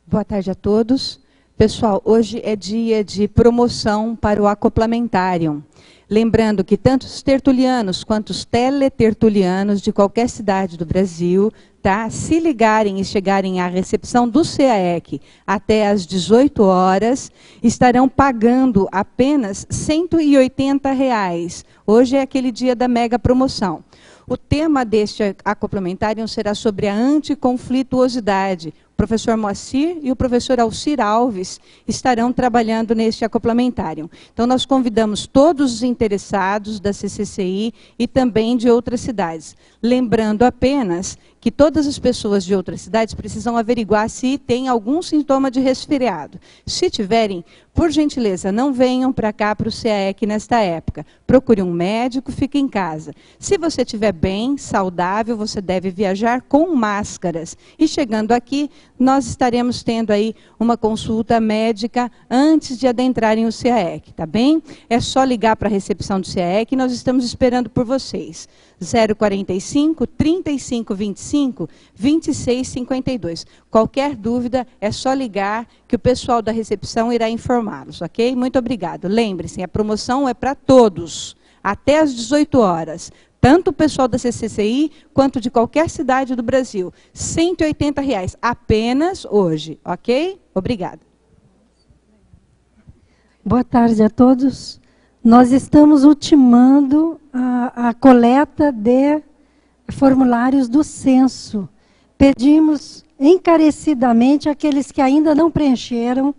Speaker 10: Boa tarde a todos. Pessoal, hoje é dia de promoção para o acoplamentário. Lembrando que tanto os tertulianos quanto os teletertulianos de qualquer cidade do Brasil, tá, se ligarem e chegarem à recepção do CAEC até às 18 horas, estarão pagando apenas R$ 180. Hoje é aquele dia da mega promoção. O tema deste acoplamentário será sobre a anticonflituosidade. O professor Moacir e o professor Alcir Alves estarão trabalhando neste acoplamentário. Então, nós convidamos todos os interessados da CCCI e também de outras cidades. Lembrando apenas que todas as pessoas de outras cidades precisam averiguar se tem algum sintoma de resfriado. Se tiverem, por gentileza, não venham para cá, para o CAEC nesta época. Procure um médico, fique em casa. Se você estiver bem, saudável, você deve viajar com máscaras. E chegando aqui, nós estaremos tendo aí uma consulta médica antes de adentrarem o CAEC, tá bem? É só ligar para a recepção do CAEC, nós estamos esperando por vocês. 045 3525 2652. Qualquer dúvida, é só ligar que o pessoal da recepção irá informá-los, ok? Muito obrigado. Lembre-se, a promoção é para todos, até às 18 horas. Tanto o pessoal da CCCI, quanto de qualquer cidade do Brasil. R$ 180, apenas hoje, ok? Obrigada.
Speaker 17: Boa tarde a todos. Nós estamos ultimando a coleta de formulários do censo. Pedimos encarecidamente àqueles que ainda não preencheram,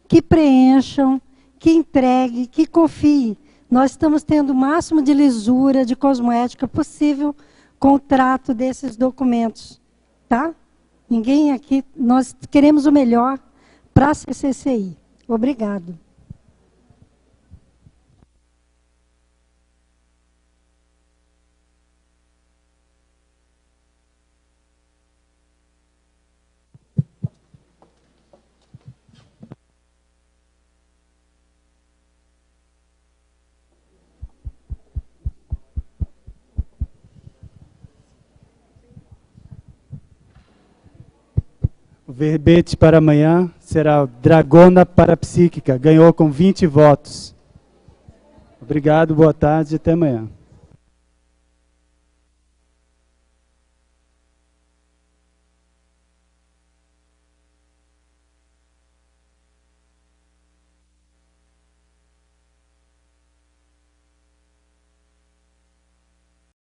Speaker 17: que preencham, que entreguem, que confiem. Nós estamos tendo o máximo de lisura, de cosmoética possível com o trato desses documentos. Tá? Ninguém aqui, nós queremos o melhor para a CCCI. Obrigado.
Speaker 14: verbete para amanhã será Dragona Parapsíquica. Ganhou com 20 votos. Obrigado, boa tarde e até amanhã.